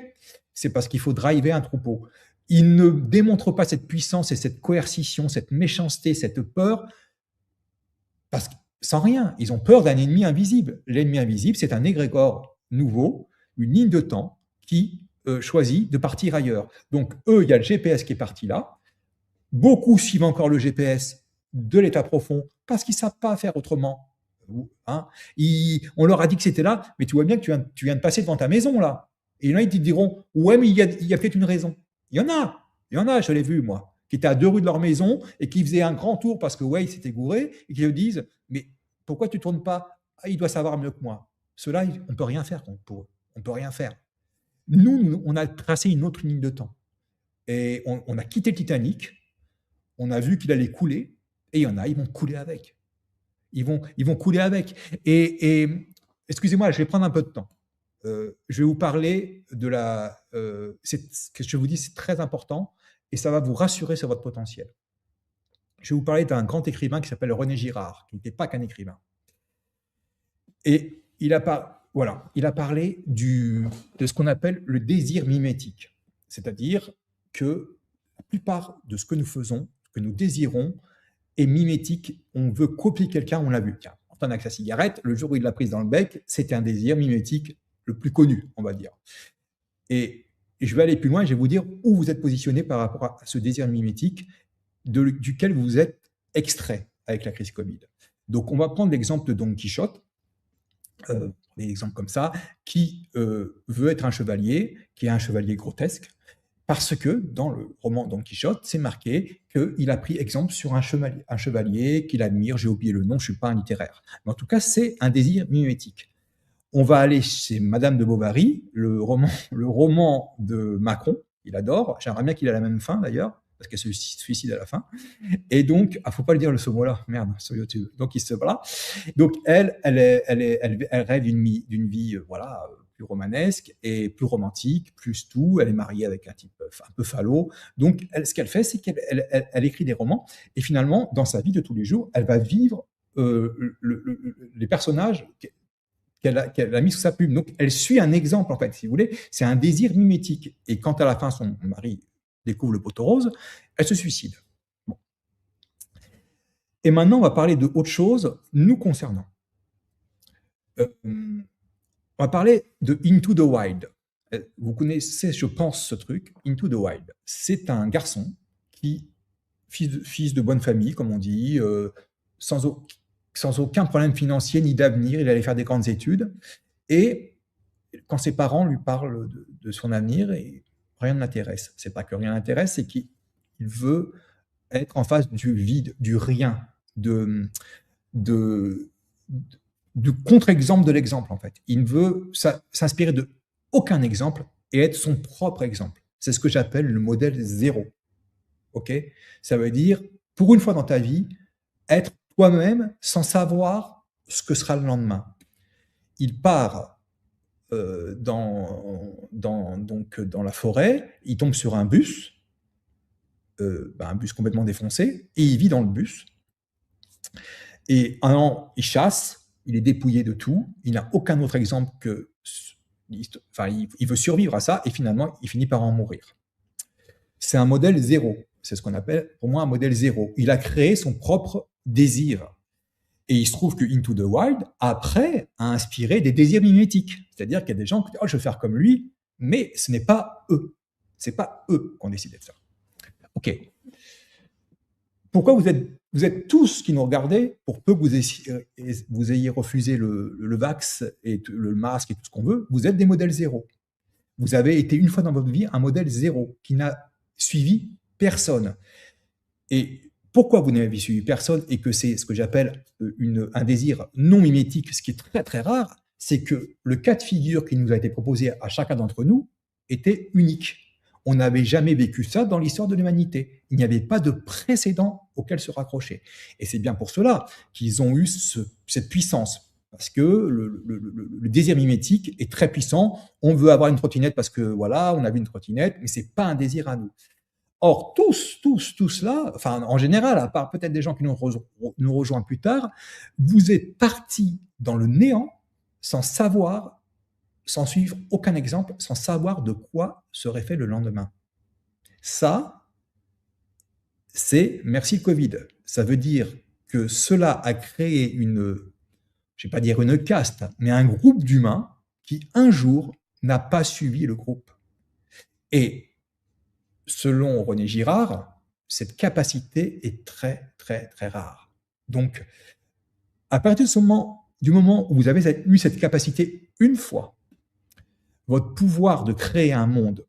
C'est parce qu'il faut driver un troupeau. Ils ne démontrent pas cette puissance et cette coercition, cette méchanceté, cette peur, parce que sans rien. Ils ont peur d'un ennemi invisible. L'ennemi invisible, c'est un égrégore nouveau, une ligne de temps qui choisit de partir ailleurs. Donc, eux, il y a le GPS qui est parti là. Beaucoup suivent encore le GPS de l'état profond parce qu'ils ne savent pas faire autrement. Hein, on leur a dit que c'était là, mais tu vois bien que tu viens de passer devant ta maison là. Et il y en a qui te diront, ouais, mais il y a peut-être une raison. Il y en a, je l'ai vu moi, qui étaient à 2 rues de leur maison et qui faisaient un grand tour parce que ouais, ils s'étaient gourés et qui se disent, mais pourquoi tu ne tournes pas? Ah, il doit savoir mieux que moi. Ceux-là, on ne peut rien faire pour eux. On ne peut rien faire. Nous, on a tracé une autre ligne de temps. Et on a quitté le Titanic, on a vu qu'il allait couler, et il y en a, ils vont couler avec. Ils vont couler avec. Et excusez-moi, je vais prendre un peu de temps. Je vais vous parler de ce que je vous dis, c'est très important, et ça va vous rassurer sur votre potentiel. Je vais vous parler d'un grand écrivain qui s'appelle René Girard, qui n'était pas qu'un écrivain. Et il a parlé de ce qu'on appelle le désir mimétique. C'est-à-dire que la plupart de ce que nous faisons, que nous désirons, est mimétique. On veut copier quelqu'un, on l'a vu. Tiens, Antoine avec sa cigarette, le jour où il l'a prise dans le bec, c'était un désir mimétique le plus connu, on va dire. Et je vais aller plus loin et je vais vous dire où vous êtes positionné par rapport à ce désir mimétique duquel vous êtes extrait avec la crise Covid. Donc, on va prendre l'exemple de Don Quichotte, des exemples comme ça, qui veut être un chevalier, qui est un chevalier grotesque, parce que dans le roman Don Quichotte, c'est marqué qu'il a pris exemple sur un chevalier qu'il admire, j'ai oublié le nom, je ne suis pas un littéraire. Mais en tout cas, c'est un désir mimétique. On va aller chez Madame de Bovary, le roman de Macron, il adore, j'aimerais bien qu'il ait la même fin d'ailleurs, parce qu'elle se suicide à la fin. Et donc, faut pas le dire ce mot-là, merde, sur YouTube. Donc, voilà. Donc, elle rêve d'une vie, voilà, plus romanesque et plus romantique, plus tout. Elle est mariée avec un type un peu falot. Donc, ce qu'elle fait, c'est qu'elle écrit des romans. Et finalement, dans sa vie de tous les jours, elle va vivre les personnages qu'elle a mis sous sa plume. Donc, elle suit un exemple, en fait, si vous voulez. C'est un désir mimétique. Et quand à la fin, son mari découvre le poteau rose, elle se suicide. Bon. Et maintenant, on va parler de autre chose nous concernant. On va parler de Into the Wild. Vous connaissez, je pense, ce truc, Into the Wild. C'est un garçon qui, fils de bonne famille, comme on dit, sans aucun problème financier ni d'avenir, il allait faire des grandes études. Et quand ses parents lui parlent de son avenir, rien ne l'intéresse. C'est pas que rien l'intéresse, c'est qu'il veut être en face du vide, du rien, du contre-exemple de l'exemple, en fait. Il ne veut s'inspirer de aucun exemple et être son propre exemple. C'est ce que j'appelle le modèle zéro. Ok ? Ça veut dire, pour une fois dans ta vie, être toi-même sans savoir ce que sera le lendemain. Il part dans la forêt, il tombe sur un bus complètement défoncé, et il vit dans le bus. Et un an, il chasse, il est dépouillé de tout, il n'a aucun autre exemple que... il veut survivre à ça, et finalement, il finit par en mourir. C'est un modèle zéro. C'est ce qu'on appelle, pour moi, un modèle zéro. Il a créé son propre désir. Et il se trouve que Into the Wild, après, a inspiré des désirs mimétiques. C'est-à-dire qu'il y a des gens qui disent « Oh, je veux faire comme lui », mais ce n'est pas eux. Ce n'est pas eux qui ont décidé de ça. OK. Pourquoi vous êtes tous qui nous regardez, pour peu que vous ayez refusé le vax et le masque et tout ce qu'on veut, vous êtes des modèles zéro. Vous avez été une fois dans votre vie un modèle zéro qui n'a suivi personne. Et pourquoi vous n'avez suivi personne et que c'est ce que j'appelle un désir non mimétique, ce qui est très très rare, c'est que le cas de figure qui nous a été proposé à chacun d'entre nous était unique. On n'avait jamais vécu ça dans l'histoire de l'humanité. Il n'y avait pas de précédent auquel se raccrocher. Et c'est bien pour cela qu'ils ont eu cette puissance. Parce que le désir mimétique est très puissant. On veut avoir une trottinette parce que voilà, on a vu une trottinette, mais c'est pas un désir à nous. Or, tous là, enfin, en général, à part peut-être des gens qui nous rejoignent plus tard, vous êtes partis dans le néant sans savoir, sans suivre aucun exemple, sans savoir de quoi serait fait le lendemain. Ça, c'est merci le Covid. Ça veut dire que cela a créé je ne vais pas dire une caste, mais un groupe d'humains qui, un jour, n'a pas suivi le groupe. Et selon René Girard, cette capacité est très, très, très rare. Donc, à partir du moment où vous avez eu cette capacité une fois, votre pouvoir de créer un monde,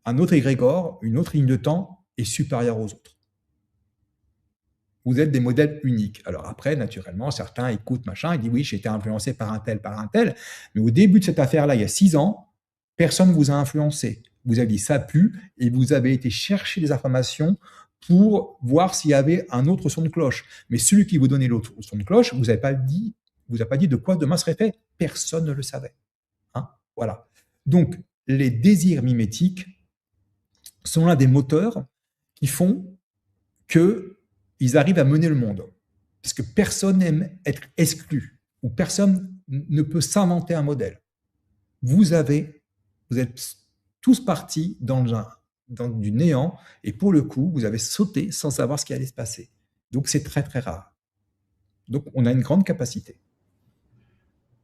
un autre égrégore, une autre ligne de temps est supérieur aux autres. Vous êtes des modèles uniques. Alors après, naturellement, certains écoutent machin et disent oui, j'ai été influencé par un tel, mais au début de cette affaire-là, il y a 6 ans, personne ne vous a influencé. Vous avez dit ça pue et vous avez été chercher des informations pour voir s'il y avait un autre son de cloche. Mais celui qui vous donnait l'autre son de cloche, vous a pas dit de quoi demain serait fait. Personne ne le savait. Hein, voilà. Donc, les désirs mimétiques sont l'un des moteurs qui font qu'ils arrivent à mener le monde. Parce que personne n'aime être exclu ou personne ne peut s'inventer un modèle. Vous êtes tous partis dans du néant et pour le coup, vous avez sauté sans savoir ce qui allait se passer. Donc, c'est très, très rare. Donc, on a une grande capacité.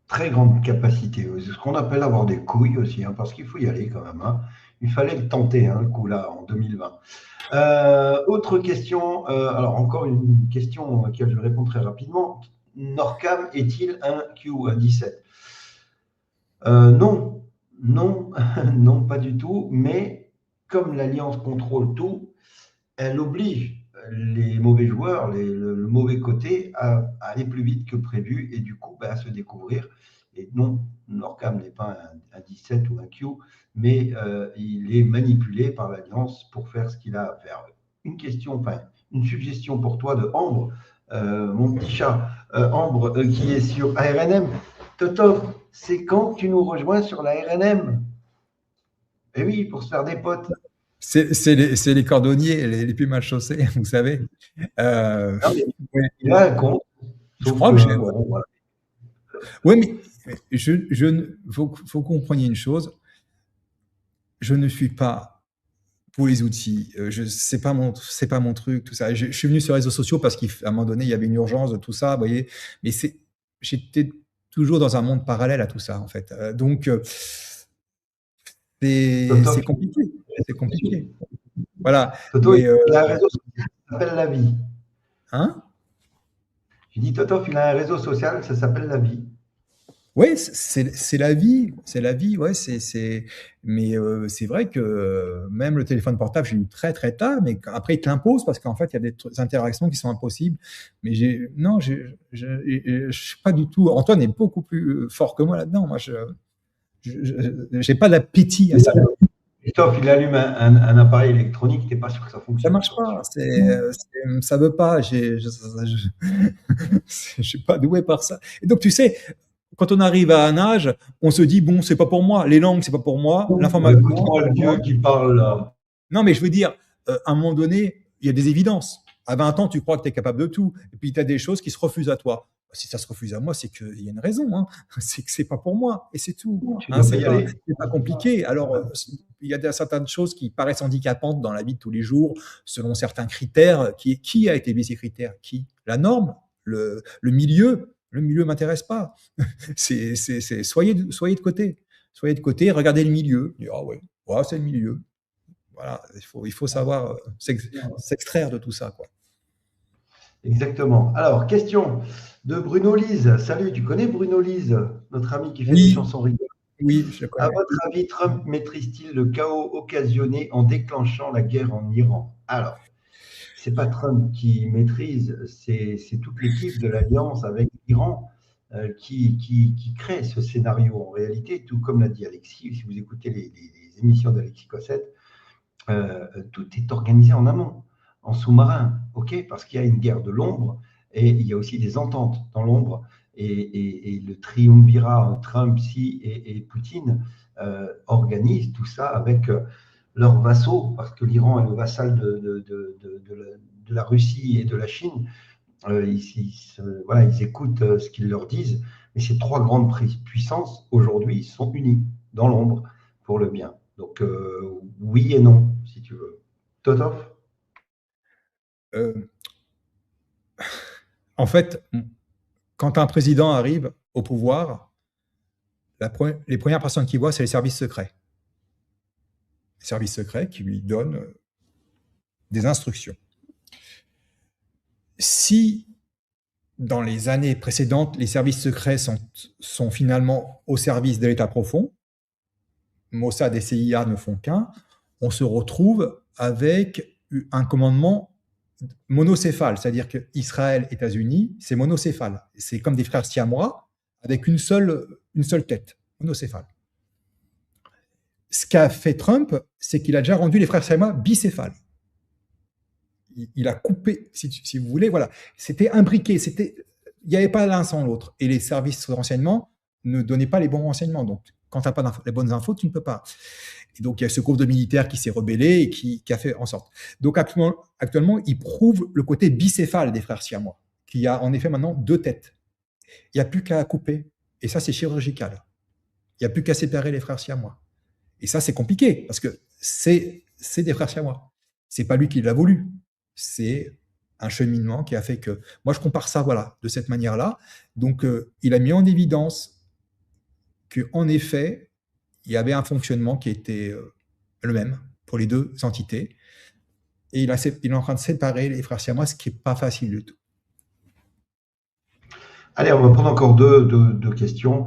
Très grande capacité. C'est ce qu'on appelle avoir des couilles aussi, hein, parce qu'il faut y aller quand même. Hein. Il fallait le tenter, hein, le coup là, en 2020. Autre question, alors encore une question à laquelle je réponds très rapidement. Norcam est-il un Q, un 17 Non, non, pas du tout, mais comme l'Alliance contrôle tout, elle oblige les mauvais joueurs, le mauvais côté, à aller plus vite que prévu et du coup à se découvrir. Et non, Norcam n'est pas un 17 ou un Q, mais il est manipulé par l'Alliance pour faire ce qu'il a à faire. Une suggestion pour toi de Ambre, mon petit chat, Ambre qui est sur ARNM. Toto, c'est quand tu nous rejoins sur la RNM? Eh oui, pour se faire des potes. C'est les cordonniers les plus mal chaussés, vous savez. Il a un compte. Je crois que j'ai. Voilà. Oui, mais faut que vous compreniez une chose. Je ne suis pas pour les outils. C'est pas mon truc, tout ça. Je suis venu sur les réseaux sociaux parce qu'à un moment donné, il y avait une urgence de tout ça, vous voyez. Mais j'étais toujours dans un monde parallèle à tout ça, en fait. Donc, c'est compliqué. C'est compliqué. Voilà. Toto, il a un réseau social qui s'appelle La Vie. Hein? Je dis, Toto, il a un réseau social, ça s'appelle La Vie. Oui, c'est la vie, ouais, mais c'est vrai que même le téléphone portable, j'ai eu très très tard, mais après il te l'impose parce qu'en fait il y a des interactions qui sont impossibles. Mais je suis pas du tout. Antoine est beaucoup plus fort que moi là-dedans. Moi, je j'ai pas d'appétit à ça. Christophe, il allume un appareil électronique, t'es pas sûr que ça fonctionne. Ça marche pas. Ça veut pas. Je suis pas doué par ça. Et donc tu sais. Quand on arrive à un âge, on se dit bon, c'est pas pour moi. Les langues, c'est pas pour moi. L'informatique. Écoute-moi le vieux qui parle là. Non, mais je veux dire, à un moment donné, il y a des évidences. À 20 ans, tu crois que tu es capable de tout. Et puis, tu as des choses qui se refusent à toi. Si ça se refuse à moi, c'est qu'il y a une raison. Hein. C'est que c'est pas pour moi. Et c'est tout. Hein, c'est pas compliqué. Alors, il y a certaines choses qui paraissent handicapantes dans la vie de tous les jours, selon certains critères. Qui a établi ces critères? Qui? La norme? Le milieu m'intéresse pas. Soyez de côté. Soyez de côté, regardez le milieu. Ah ouais, c'est le milieu. Voilà, il faut savoir s'extraire de tout ça, quoi. Exactement. Alors, question de Bruno Lise. Salut, tu connais Bruno Lise, notre ami qui fait des chansons rigoles? Oui, je le connais. À votre avis, Trump maîtrise-t-il le chaos occasionné en déclenchant la guerre en Iran? Alors, c'est pas Trump qui maîtrise, c'est toute l'équipe de l'Alliance avec l'Iran qui crée ce scénario. En réalité, tout comme l'a dit Alexis, si vous écoutez les émissions d'Alexis Cossette, tout est organisé en amont, en sous-marin, ok? Parce qu'il y a une guerre de l'ombre et il y a aussi des ententes dans l'ombre. Et le triumvirat Trump, Xi et Poutine organisent tout ça avec leurs vassaux, parce que l'Iran est le vassal de la Russie et de la Chine. Ils écoutent ce qu'ils leur disent. Mais ces trois grandes puissances, aujourd'hui, sont unies dans l'ombre pour le bien. Donc, oui et non, si tu veux. Totov? En fait, quand un président arrive au pouvoir, les premières personnes qu'il voit, c'est les services secrets. Les services secrets qui lui donnent des instructions. Si, dans les années précédentes, les services secrets sont finalement au service de l'État profond, Mossad et CIA ne font qu'un, on se retrouve avec un commandement monocéphale, c'est-à-dire que Israël, États-Unis, c'est monocéphale. C'est comme des frères siamois avec une seule tête, monocéphale. Ce qu'a fait Trump, c'est qu'il a déjà rendu les frères siamois bicéphales. Il a coupé, si vous voulez, voilà. C'était imbriqué, il n'y avait pas l'un sans l'autre. Et les services de renseignement ne donnaient pas les bons renseignements. Donc, quand tu n'as pas les bonnes infos, tu ne peux pas. Et donc, il y a ce groupe de militaires qui s'est rebellé et qui a fait en sorte. Donc, actuellement, il prouve le côté bicéphale des frères siamois, qu'il y a en effet maintenant deux têtes. Il n'y a plus qu'à couper. Et ça, c'est chirurgical. Il n'y a plus qu'à séparer les frères siamois. Et ça, c'est compliqué, parce que c'est des frères siamois. C'est pas lui qui l'a voulu. C'est un cheminement qui a fait que... Moi, je compare ça, voilà, de cette manière-là. Donc, il a mis en évidence qu'en effet, il y avait un fonctionnement qui était le même pour les deux entités. Et il est en train de séparer les frères siamois, ce qui n'est pas facile du tout. Allez, on va prendre encore deux questions.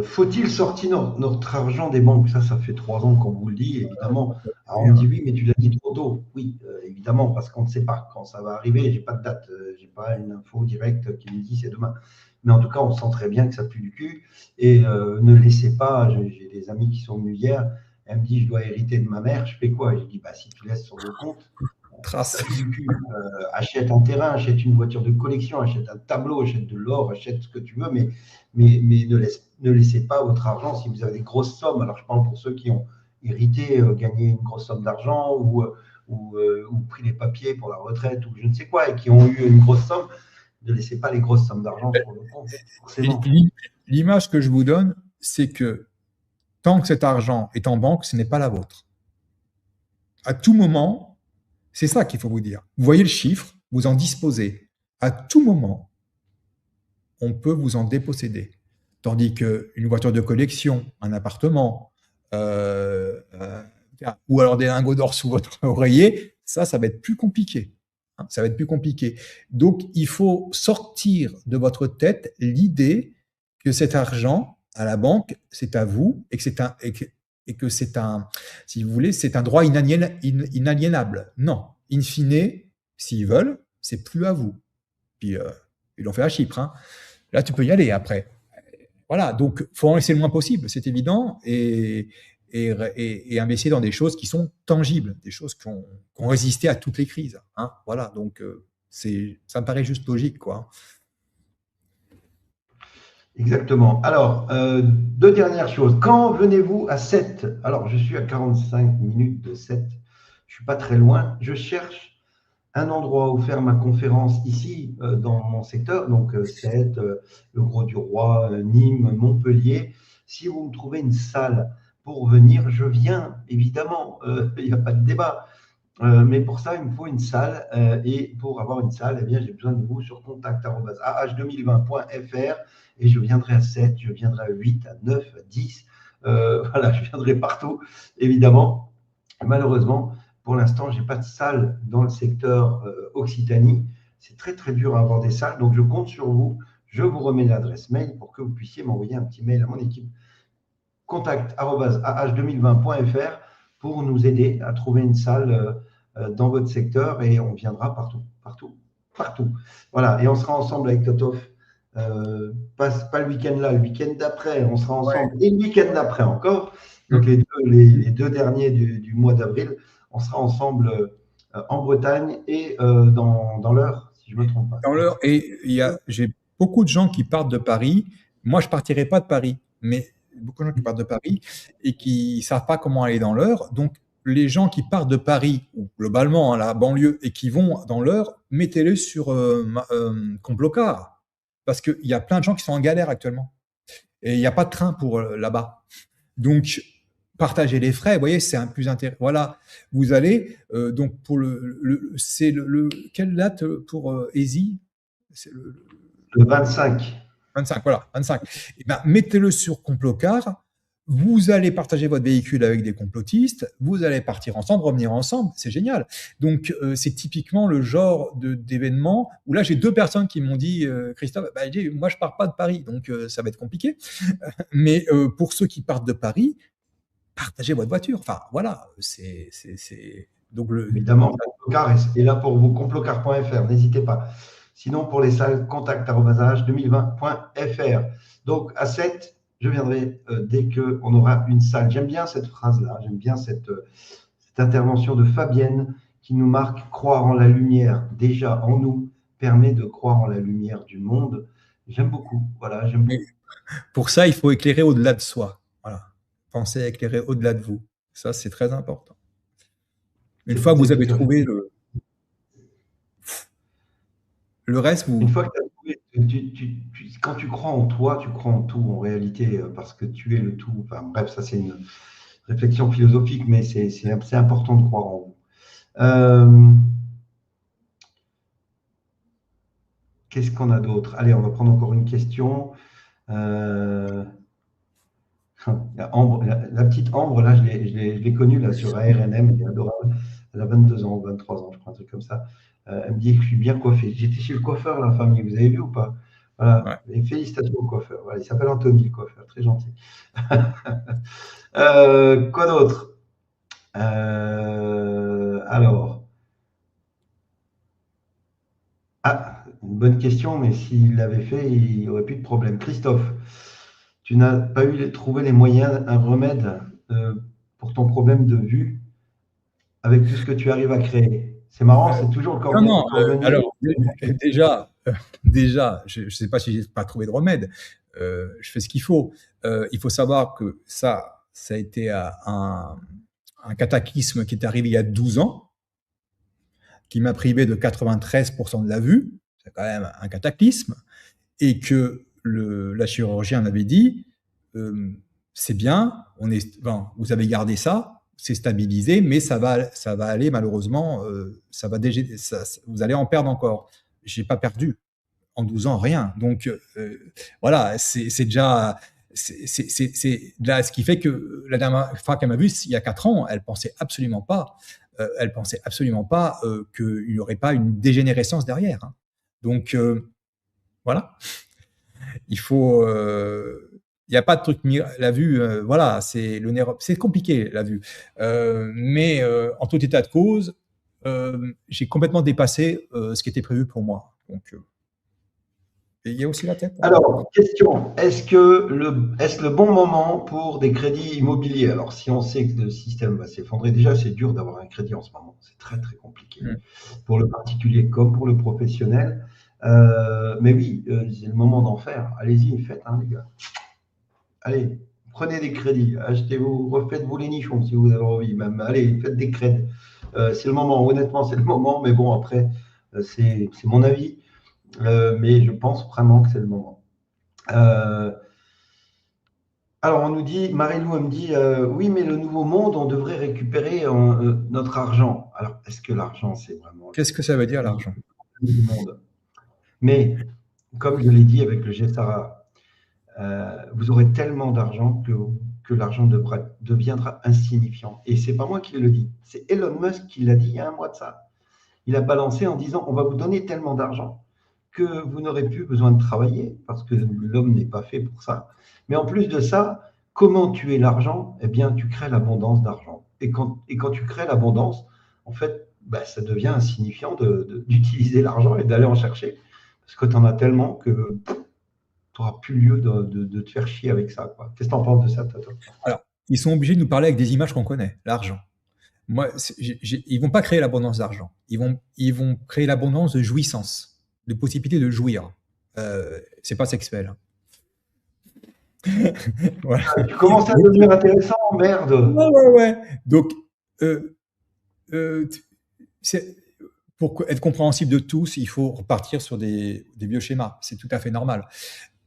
Faut-il sortir notre argent des banques? Ça fait 3 ans qu'on vous le dit, évidemment. Alors on dit oui, mais tu l'as dit trop tôt. Oui, évidemment, parce qu'on ne sait pas quand ça va arriver. J'ai pas de date, j'ai pas une info directe qui me dit c'est demain. Mais en tout cas, on sent très bien que ça pue du cul. Et ne laissez pas, j'ai des amis qui sont venus hier, elle me dit je dois hériter de ma mère, je fais quoi? J'ai dit bah si tu laisses sur le compte, trace. Achète un terrain, achète une voiture de collection, achète un tableau, achète de l'or, achète ce que tu veux, mais ne laissez pas votre argent si vous avez des grosses sommes. Alors je parle pour ceux qui ont hérité, gagné une grosse somme d'argent ou pris les papiers pour la retraite ou je ne sais quoi et qui ont eu une grosse somme. Ne laissez pas les grosses sommes d'argent sur le compte, forcément. L'image que je vous donne, c'est que tant que cet argent est en banque, ce n'est pas la vôtre. À tout moment, c'est ça qu'il faut vous dire. Vous voyez le chiffre, vous en disposez. À tout moment, on peut vous en déposséder. Tandis qu'une voiture de collection, un appartement, ou alors des lingots d'or sous votre oreiller, ça va être plus compliqué. Ça va être plus compliqué. Donc, il faut sortir de votre tête l'idée que cet argent à la banque, c'est à vous et que c'est un, si vous voulez, c'est un droit inaliénable. Non. In fine, s'ils veulent, c'est plus à vous. Puis, ils l'ont fait à Chypre. Hein. Là, tu peux y aller après. Voilà. Donc, il faut en laisser le moins possible, c'est évident. Et investir dans des choses qui sont tangibles, des choses qui ont résisté à toutes les crises. Hein, voilà, donc ça me paraît juste logique, quoi. Exactement. Alors, 2 dernières choses. Quand venez-vous à 7? Alors, je suis à 45 minutes de 7. Je suis pas très loin. Je cherche un endroit où faire ma conférence ici, dans mon secteur, donc 7, le Grau-du-Roi, Nîmes, Montpellier. Si vous me trouvez une salle pour venir, je viens, évidemment, il n'y a pas de débat. Mais pour ça, il me faut une salle. Et pour avoir une salle, eh bien, j'ai besoin de vous sur contact@ah2020.fr. Et je viendrai à 7, je viendrai à 8, à 9, à 10. Voilà, je viendrai partout, évidemment. Malheureusement, pour l'instant, je n'ai pas de salle dans le secteur Occitanie. C'est très, très dur à avoir des salles. Donc, je compte sur vous. Je vous remets l'adresse mail pour que vous puissiez m'envoyer un petit mail à mon équipe contact@ah2020.fr pour nous aider à trouver une salle dans votre secteur et on viendra partout, partout, partout. Voilà, et on sera ensemble avec Totov. Pas le week-end là, le week-end d'après, on sera ensemble et le week-end d'après encore. Donc les deux derniers du mois d'avril, on sera ensemble en Bretagne et dans l'Eure, si je ne me trompe pas. Dans l'heure, et j'ai beaucoup de gens qui partent de Paris. Moi, je partirai pas de Paris, mais beaucoup de gens qui partent de Paris et qui savent pas comment aller dans l'heure. Donc, les gens qui partent de Paris, ou globalement à la banlieue, et qui vont dans l'heure, mettez-les sur Complocar. Parce qu'il y a plein de gens qui sont en galère actuellement. Et il n'y a pas de train pour là-bas. Donc, partagez les frais, vous voyez, c'est un plus intéressant. Voilà, vous allez, donc pour c'est quelle date pour Easy? C'est Le 25. 25, voilà, 25. Eh ben, mettez-le sur Complocar, vous allez partager votre véhicule avec des complotistes, vous allez partir ensemble, revenir ensemble, c'est génial. Donc, c'est typiquement le genre d'événement où là, j'ai deux personnes qui m'ont dit, Christophe, bah, moi, je pars pas de Paris, donc ça va être compliqué. Mais pour ceux qui partent de Paris, partagez votre voiture. Enfin, voilà, c'est donc Évidemment, Complocar est là pour vous, complocar.fr, n'hésitez pas. Sinon, pour les salles, contact@2020.fr. Donc, à 7, je viendrai dès qu'on aura une salle. J'aime bien cette phrase-là, j'aime bien cette intervention de Fabienne qui nous marque croire en la lumière déjà en nous permet de croire en la lumière du monde. J'aime beaucoup. Voilà, j'aime beaucoup. Pour ça, il faut éclairer au-delà de soi. Voilà. Pensez à éclairer au-delà de vous. Ça, c'est très important. Une fois que vous avez trouvé le reste, Une fois que tu as trouvé, quand tu crois en toi, tu crois en tout en réalité, parce que tu es le tout. Enfin, bref, ça c'est une réflexion philosophique, mais c'est important de croire en vous. Qu'est-ce qu'on a d'autre? Allez, on va prendre encore une question. Ambre, la petite Ambre, là, je l'ai connue là, sur ARNM, elle est adorable. Elle a 22 ans, 23 ans, je crois, un truc comme ça. Elle me dit que je suis bien coiffé. J'étais chez le coiffeur, la famille, vous avez vu ou pas? Voilà. Ouais. Et félicitations au coiffeur. Voilà, il s'appelle Anthony, le coiffeur, très gentil. Quoi d'autre? Alors. Ah, une bonne question, mais s'il l'avait fait, il n'y aurait plus de problème. Christophe, tu n'as pas trouvé les moyens, un remède pour ton problème de vue avec tout ce que tu arrives à créer. C'est marrant, c'est toujours le cordonnier. Non, alors, déjà, je ne sais pas si j'ai pas trouvé de remède. Je fais ce qu'il faut. Il faut savoir que ça a été un cataclysme qui est arrivé il y a 12 ans, qui m'a privé de 93% de la vue. C'est quand même un cataclysme. Et que la chirurgien avait dit, c'est bien, vous avez gardé ça, c'est stabilisé, mais ça va aller malheureusement, vous allez en perdre encore. J'ai pas perdu en 12 ans rien. Donc voilà, c'est déjà là ce qui fait que la dernière fois qu'elle m'a vu, il y a 4 ans, elle pensait absolument pas qu'il n'y aurait pas une dégénérescence derrière. Hein. Donc voilà. Il faut il n'y a pas de truc la vue, voilà, c'est compliqué la vue. Mais en tout état de cause, j'ai complètement dépassé ce qui était prévu pour moi. Donc, et il y a aussi la tête. Alors, question, est-ce le bon moment pour des crédits immobiliers? Alors, si on sait que le système va s'effondrer, déjà, c'est dur d'avoir un crédit en ce moment. C'est très, très compliqué pour le particulier comme pour le professionnel. Mais oui, c'est le moment d'en faire. Allez-y, faites, hein, les gars. Allez, prenez des crédits, achetez-vous, refaites-vous les nichons si vous avez envie, même. Allez, faites des crédits. C'est le moment, honnêtement, c'est le moment, mais bon, après, c'est mon avis, mais je pense vraiment que c'est le moment. Alors, on nous dit, Marie-Lou, elle me dit, oui, mais le nouveau monde, on devrait récupérer notre argent. Alors, est-ce que l'argent, c'est vraiment Qu'est-ce que ça veut dire, le l'argent? nouveau monde? Mais, comme je l'ai dit avec le GSARA, vous aurez tellement d'argent que l'argent deviendra insignifiant. Et c'est pas moi qui le dis, c'est Elon Musk qui l'a dit il y a un mois de ça. Il a balancé en disant, on va vous donner tellement d'argent que vous n'aurez plus besoin de travailler, parce que l'homme n'est pas fait pour ça. Mais en plus de ça, comment tuer l'argent? Eh bien, tu crées l'abondance d'argent. Et quand tu crées l'abondance, en fait, bah, ça devient insignifiant d'utiliser l'argent et d'aller en chercher. Parce que tu en as tellement que tu n'auras plus lieu de te faire chier avec ça, quoi. Qu'est-ce que tu en penses de ça, Toto? Alors, ils sont obligés de nous parler avec des images qu'on connaît, l'argent. Moi, ils vont pas créer l'abondance d'argent. Ils vont créer l'abondance de jouissance, de possibilité de jouir. C'est pas sexuel. Voilà. Tu commences à devenir intéressant, merde. Ouais. Donc, euh, euh, pour être compréhensible de tous, il faut repartir sur des bioschémas. C'est tout à fait normal.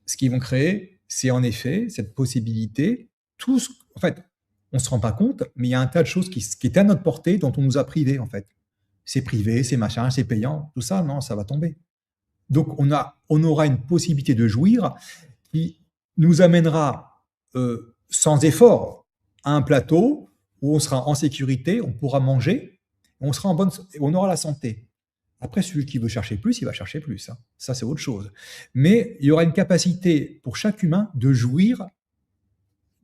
Ce qu'ils vont créer, c'est en effet cette possibilité. En fait, on ne se rend pas compte, mais il y a un tas de choses qui étaient à notre portée dont on nous a privés, en fait. C'est privé, c'est machin, c'est payant, tout ça, non, ça va tomber. Donc, on aura une possibilité de jouir qui nous amènera sans effort à un plateau où on sera en sécurité, on pourra manger, on sera on aura la santé. Après, celui qui veut chercher plus, il va chercher plus, hein. Ça, c'est autre chose. Mais il y aura une capacité pour chaque humain de jouir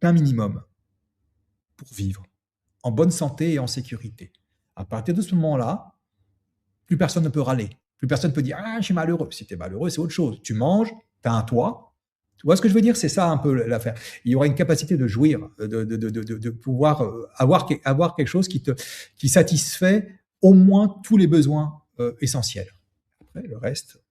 d'un minimum pour vivre en bonne santé et en sécurité. À partir de ce moment-là, plus personne ne peut râler. Plus personne ne peut dire ah, je suis malheureux. Si tu es malheureux, c'est autre chose. Tu manges, tu as un toit. Tu vois ce que je veux dire? C'est ça un peu l'affaire. Il y aura une capacité de jouir, de pouvoir avoir quelque chose qui satisfait au moins tous les besoins essentiels. Après, le reste.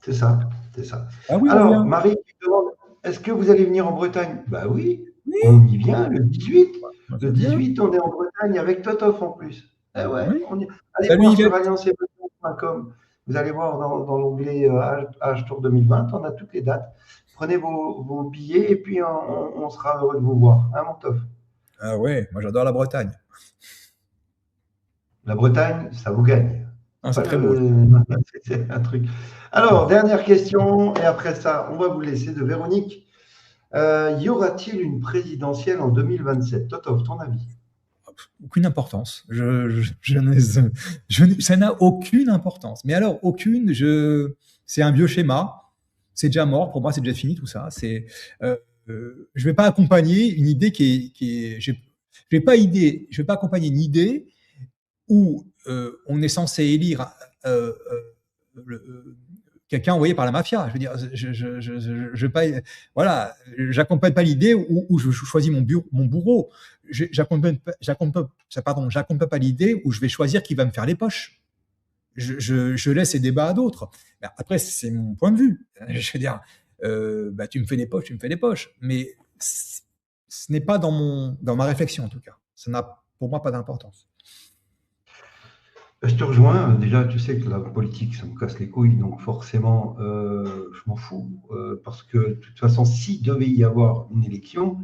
C'est ça, c'est ça. Ah oui, on Alors, vient. Marie qui demande, est-ce que vous allez venir en Bretagne? Bah oui, Oui, on y vient le 18. moi, je Le veux bien. 18, on est en Bretagne avec Totof en plus. Eh ouais, Oui. allez Salut voir sur Yvette. allianceebretagne.com. Vous allez voir dans l'onglet Age Tour 2020, on a toutes les dates. Prenez vos billets et puis on sera heureux de vous voir. Hein, mon Tof? Ah ouais, moi j'adore la Bretagne. La Bretagne, ça vous gagne. Ah, C'est c'est pas très beau. c'est un truc. Alors, dernière question, et après ça, on va vous laisser de Véronique. Y aura-t-il une présidentielle en 2027? Totof, ton avis? Aucune importance. Ça n'a aucune importance. Mais alors, aucune, c'est un vieux schéma. C'est déjà mort. Pour moi, c'est déjà fini tout ça. Je vais pas accompagner une idée je vais pas accompagner une idée où on est censé élire quelqu'un envoyé par la mafia. Je veux dire, je vais pas, voilà, j'accompagne pas l'idée où je choisis mon bourreau. J'accompagne pas l'idée où je vais choisir qui va me faire les poches. Je laisse ces débats à d'autres. Après, c'est mon point de vue. Je veux dire, tu me fais des poches, tu me fais des poches. Mais ce n'est pas dans ma réflexion, en tout cas. Ça n'a pour moi pas d'importance. Je te rejoins. Déjà, tu sais que la politique, ça me casse les couilles, donc forcément, je m'en fous. Parce que de toute façon, s'il devait y avoir une élection,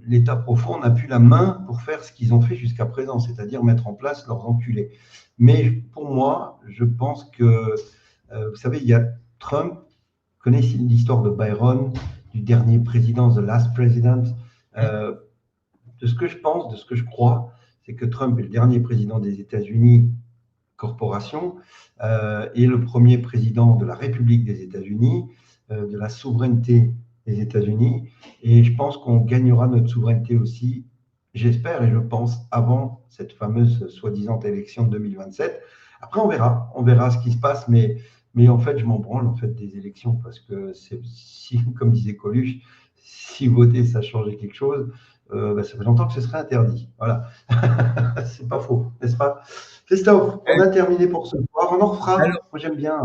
l'État profond n'a plus la main pour faire ce qu'ils ont fait jusqu'à présent, c'est-à-dire mettre en place leurs enculés. Mais pour moi, je pense que, vous savez, il y a Trump, vous connaissez l'histoire de Byron, du dernier président, The Last President. De ce que je pense, de ce que je crois, c'est que Trump est le dernier président des États-Unis, corporation, et le premier président de la République des États-Unis, de la souveraineté des États-Unis. Et je pense qu'on gagnera notre souveraineté aussi, j'espère et je pense, avant cette fameuse soi-disant élection de 2027. Après, on verra ce qui se passe, mais en fait, je m'en branle en fait des élections parce que si, comme disait Coluche, si voter ça changeait quelque chose, ça fait longtemps que ce serait interdit. Voilà, c'est pas faux, n'est-ce pas? Christophe, on a terminé pour ce soir. On en refera. Alors, Moi, j'aime bien.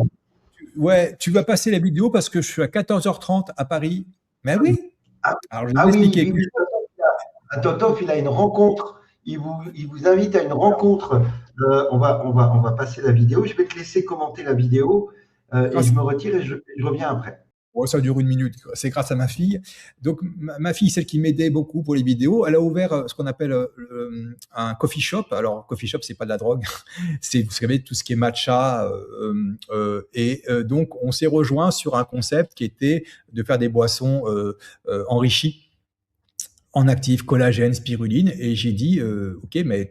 ouais, tu vas passer la vidéo parce que je suis à 14h30 à Paris. Mais oui. Ah, Alors, je vais ah vous oui, expliquer. oui, oui. Totof, il a une rencontre. Il vous invite à une rencontre. On va passer la vidéo. Je vais te laisser commenter la vidéo et je me retire et je reviens après. Ouais, ça dure 1 minute. C'est grâce à ma fille. Donc, ma fille, celle qui m'aidait beaucoup pour les vidéos, elle a ouvert ce qu'on appelle un coffee shop. Alors, coffee shop, c'est pas de la drogue. C'est, vous savez, tout ce qui est matcha. Donc, on s'est rejoint sur un concept qui était de faire des boissons enrichies en actifs, collagène, spiruline. Et j'ai dit, OK, mais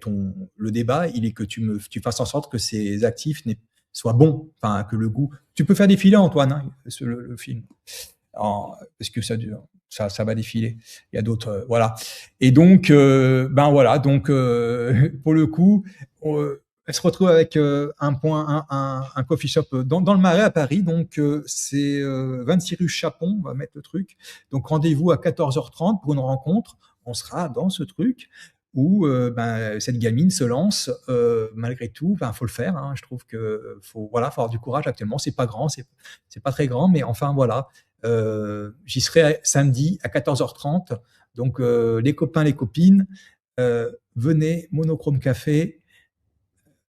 le débat, il est que tu fasses en sorte que ces actifs soient bons, enfin, que le goût. Tu peux faire défiler, Antoine, hein, le film. Parce que ça va défiler. Il y a d'autres, voilà. Et donc, voilà. Donc, pour le coup, elle se retrouve avec un coffee shop dans le Marais à Paris. Donc, c'est 26 rue Chapon. On va mettre le truc. Donc, rendez-vous à 14h30 pour une rencontre. On sera dans ce truc où cette gamine se lance malgré tout. Faut le faire. Hein. Je trouve que faut avoir du courage actuellement. C'est pas grand, c'est pas très grand, mais enfin voilà. J'y serai samedi à 14h30. Donc les copains, les copines, venez, Monochrome Café.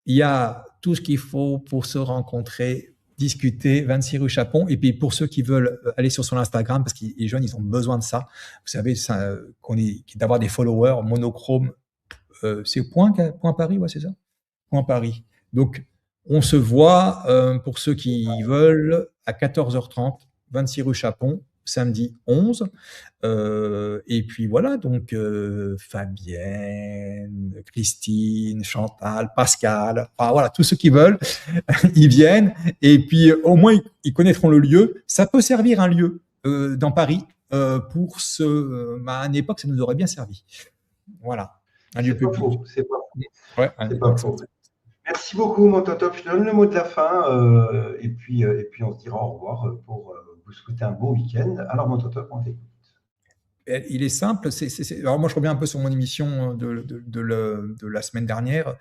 Il y a tout ce qu'il faut pour se rencontrer, discuter, 26 rue Chapon. Et puis pour ceux qui veulent aller sur son Instagram, parce que les jeunes, ils ont besoin de ça. Vous savez, d'avoir des followers, Monochrome, c'est point Paris, ouais, c'est ça? Point Paris. Donc, on se voit, pour ceux qui veulent, à 14h30, 26 rue Chapon, samedi 11. Et puis voilà, donc Fabienne, Christine, Chantal, Pascal, enfin voilà, tous ceux qui veulent, ils viennent. Et puis au moins, ils connaîtront le lieu. Ça peut servir un lieu dans Paris pour à une époque, ça nous aurait bien servi. Voilà, un lieu public. C'est pas faux. Ouais, c'est pas faux. Merci beaucoup, mon Totop. Je te donne le mot de la fin et puis on se dira au revoir pour vous souhaiter un beau week-end. Alors, mon Totop, on t'écoute. Il est simple. Alors moi, je reviens un peu sur mon émission de la semaine dernière.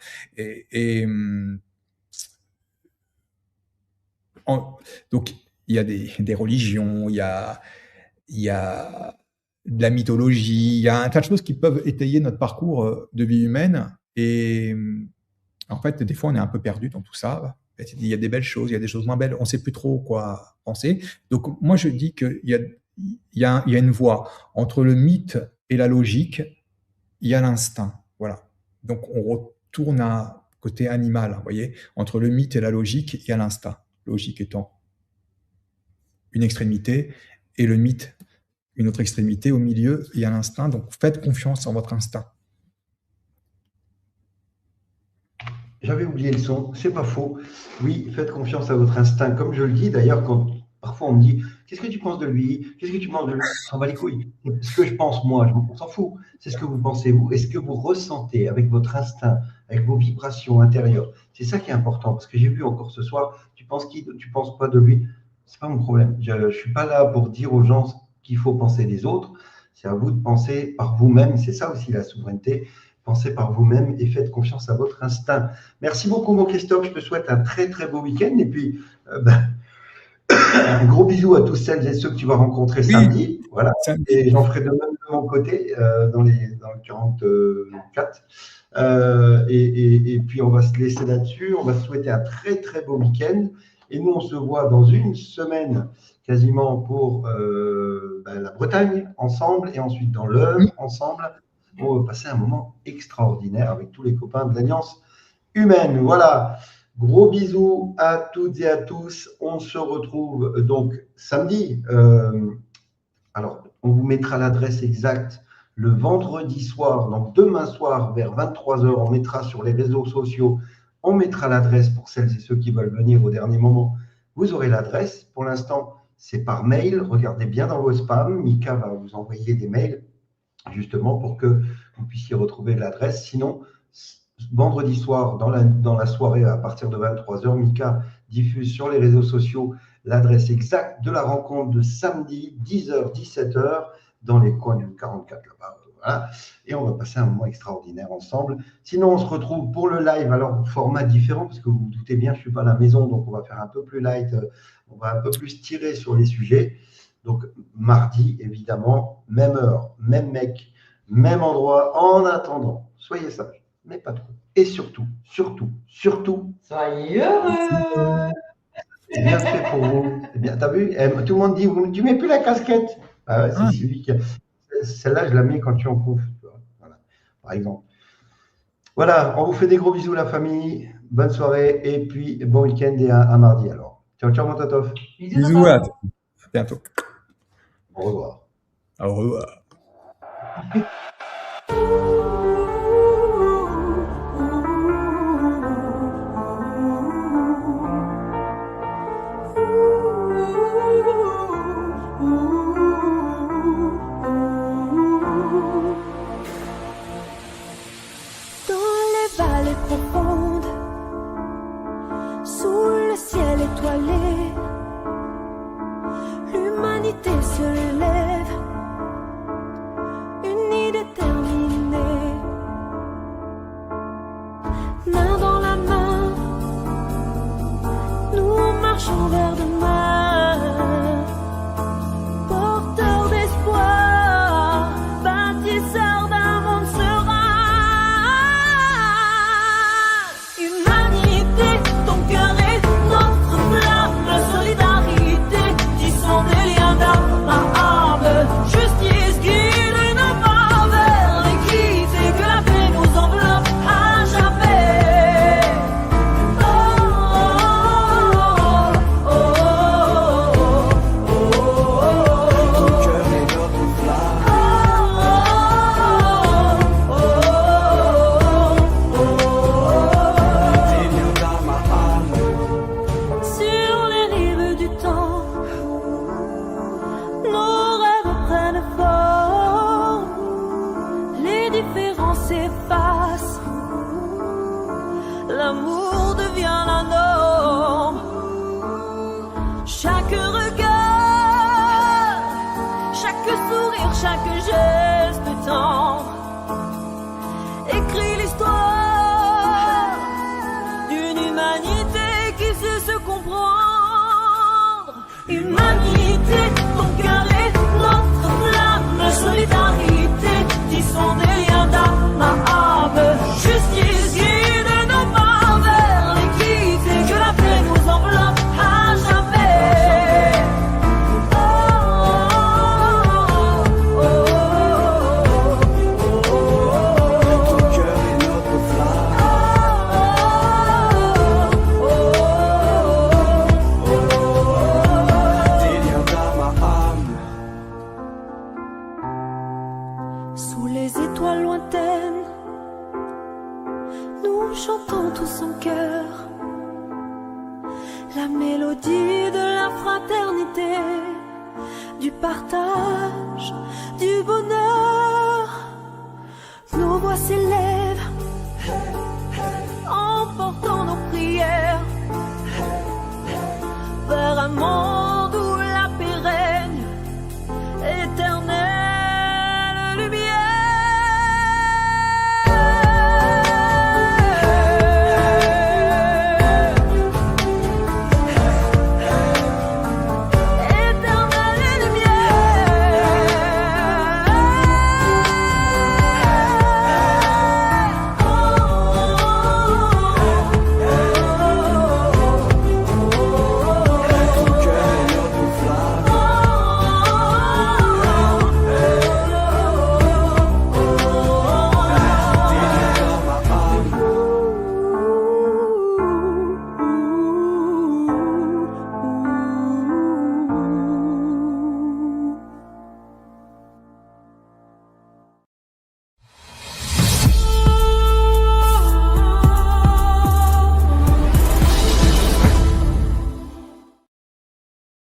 Donc, il y a des religions, il y a de la mythologie, il y a un tas de choses qui peuvent étayer notre parcours de vie humaine. Et en fait, des fois, on est un peu perdu dans tout ça. Il y a des belles choses, il y a des choses moins belles. On ne sait plus trop quoi penser. Donc, moi, je dis qu'il y a une voie entre le mythe et la logique. Il y a l'instinct. Voilà. Donc, on retourne à côté animal. Vous voyez, entre le mythe et la logique, il y a l'instinct. Logique étant une extrémité et le mythe une autre extrémité. Au milieu, il y a l'instinct. Donc, faites confiance en votre instinct. J'avais oublié le son, c'est pas faux. Oui, faites confiance à votre instinct. Comme je le dis d'ailleurs, quand parfois on me dit qu'est-ce que tu penses de lui? Qu'est-ce que tu penses de lui? On s'en bat les couilles. Ce que je pense moi, on s'en fout. C'est ce que vous pensez vous et ce que vous ressentez avec votre instinct, avec vos vibrations intérieures. C'est ça qui est important parce que j'ai vu encore ce soir, tu penses pas de lui? C'est pas mon problème. Je suis pas là pour dire aux gens qu'il faut penser des autres. C'est à vous de penser par vous-même. C'est ça aussi la souveraineté. Pensez par vous-même et faites confiance à votre instinct. Merci beaucoup, mon Christophe. Je te souhaite un très, très beau week-end. Et puis, un gros bisou à tous celles et ceux que tu vas rencontrer samedi. Voilà. Samedi. Et j'en ferai de même de mon côté dans le 44. Et puis, on va se laisser là-dessus. On va se souhaiter un très, très beau week-end. Et nous, on se voit dans une semaine quasiment pour la Bretagne ensemble et ensuite dans l'Eure ensemble. On va passer un moment extraordinaire avec tous les copains de l'Alliance humaine. Voilà, gros bisous à toutes et à tous. On se retrouve donc samedi. Alors, on vous mettra l'adresse exacte le vendredi soir, donc demain soir vers 23h. On mettra sur les réseaux sociaux, on mettra l'adresse pour celles et ceux qui veulent venir au dernier moment. Vous aurez l'adresse. Pour l'instant, c'est par mail. Regardez bien dans vos spams. Mika va vous envoyer des mails justement pour que vous puissiez retrouver l'adresse. Sinon, vendredi soir, dans la soirée, à partir de 23h, Mika diffuse sur les réseaux sociaux l'adresse exacte de la rencontre de samedi, 10h, 17h, dans les coins du 44 là-bas. Voilà. Et on va passer un moment extraordinaire ensemble. Sinon, on se retrouve pour le live, alors format différent, parce que vous vous doutez bien, je ne suis pas à la maison, donc on va faire un peu plus light, on va un peu plus tirer sur les sujets. Donc, mardi, évidemment, même heure, même mec, même endroit. En attendant, soyez sages, mais pas trop. Et surtout, surtout, surtout, soyez heureux. C'est bien fait pour vous. C'est bien, t'as vu? Tout le monde dit, tu mets plus la casquette. Ah ouais, c'est Ah, celui qui a... Celle-là, je la mets quand tu es en conf, tu vois. Voilà, par exemple. Voilà, on vous fait des gros bisous, la famille. Bonne soirée et puis bon week-end et à mardi alors. Ciao, ciao, mon Tatof. Bisous, bisous, papa. à bientôt. Au revoir. Au revoir. Dans les vallées profondes, sous le ciel étoilé, l'humanité se lève, unie déterminée, main dans la main, nous marchons vers demain, porteurs d'espoir, bâtisseurs d'un monde serein. Humanité, ton cœur est notre flamme, la solidarité, tissons des liens d'âme à âme, justice guide nos pas vers l'équité, que la paix nous enveloppe à jamais. Oh, oh, oh, oh, oh, oh. Ton cœur est notre flamme. Des liens d'âme à âme. Sur les rives du temps, nos rêves prennent forme, les différences s'effacent, l'amour devient la norme. Chaque regard, chaque sourire, chaque geste tendre écrit l'histoire d'une humanité qui sait se comprendre. Humanité, ton cœur est notre flamme, solidarité, tissons des liens d'âme à âme, justice guide nos pas vers l'équité, que la paix nous enveloppe à jamais. Oh, oh, oh, oh, oh, Ton cœur est notre flamme. Des liens d'âme à âme. Sous les étoiles lointaines, nous chantons tous en chœur la mélodie de la fraternité, du partage, du bonheur. Nos voix s'élèvent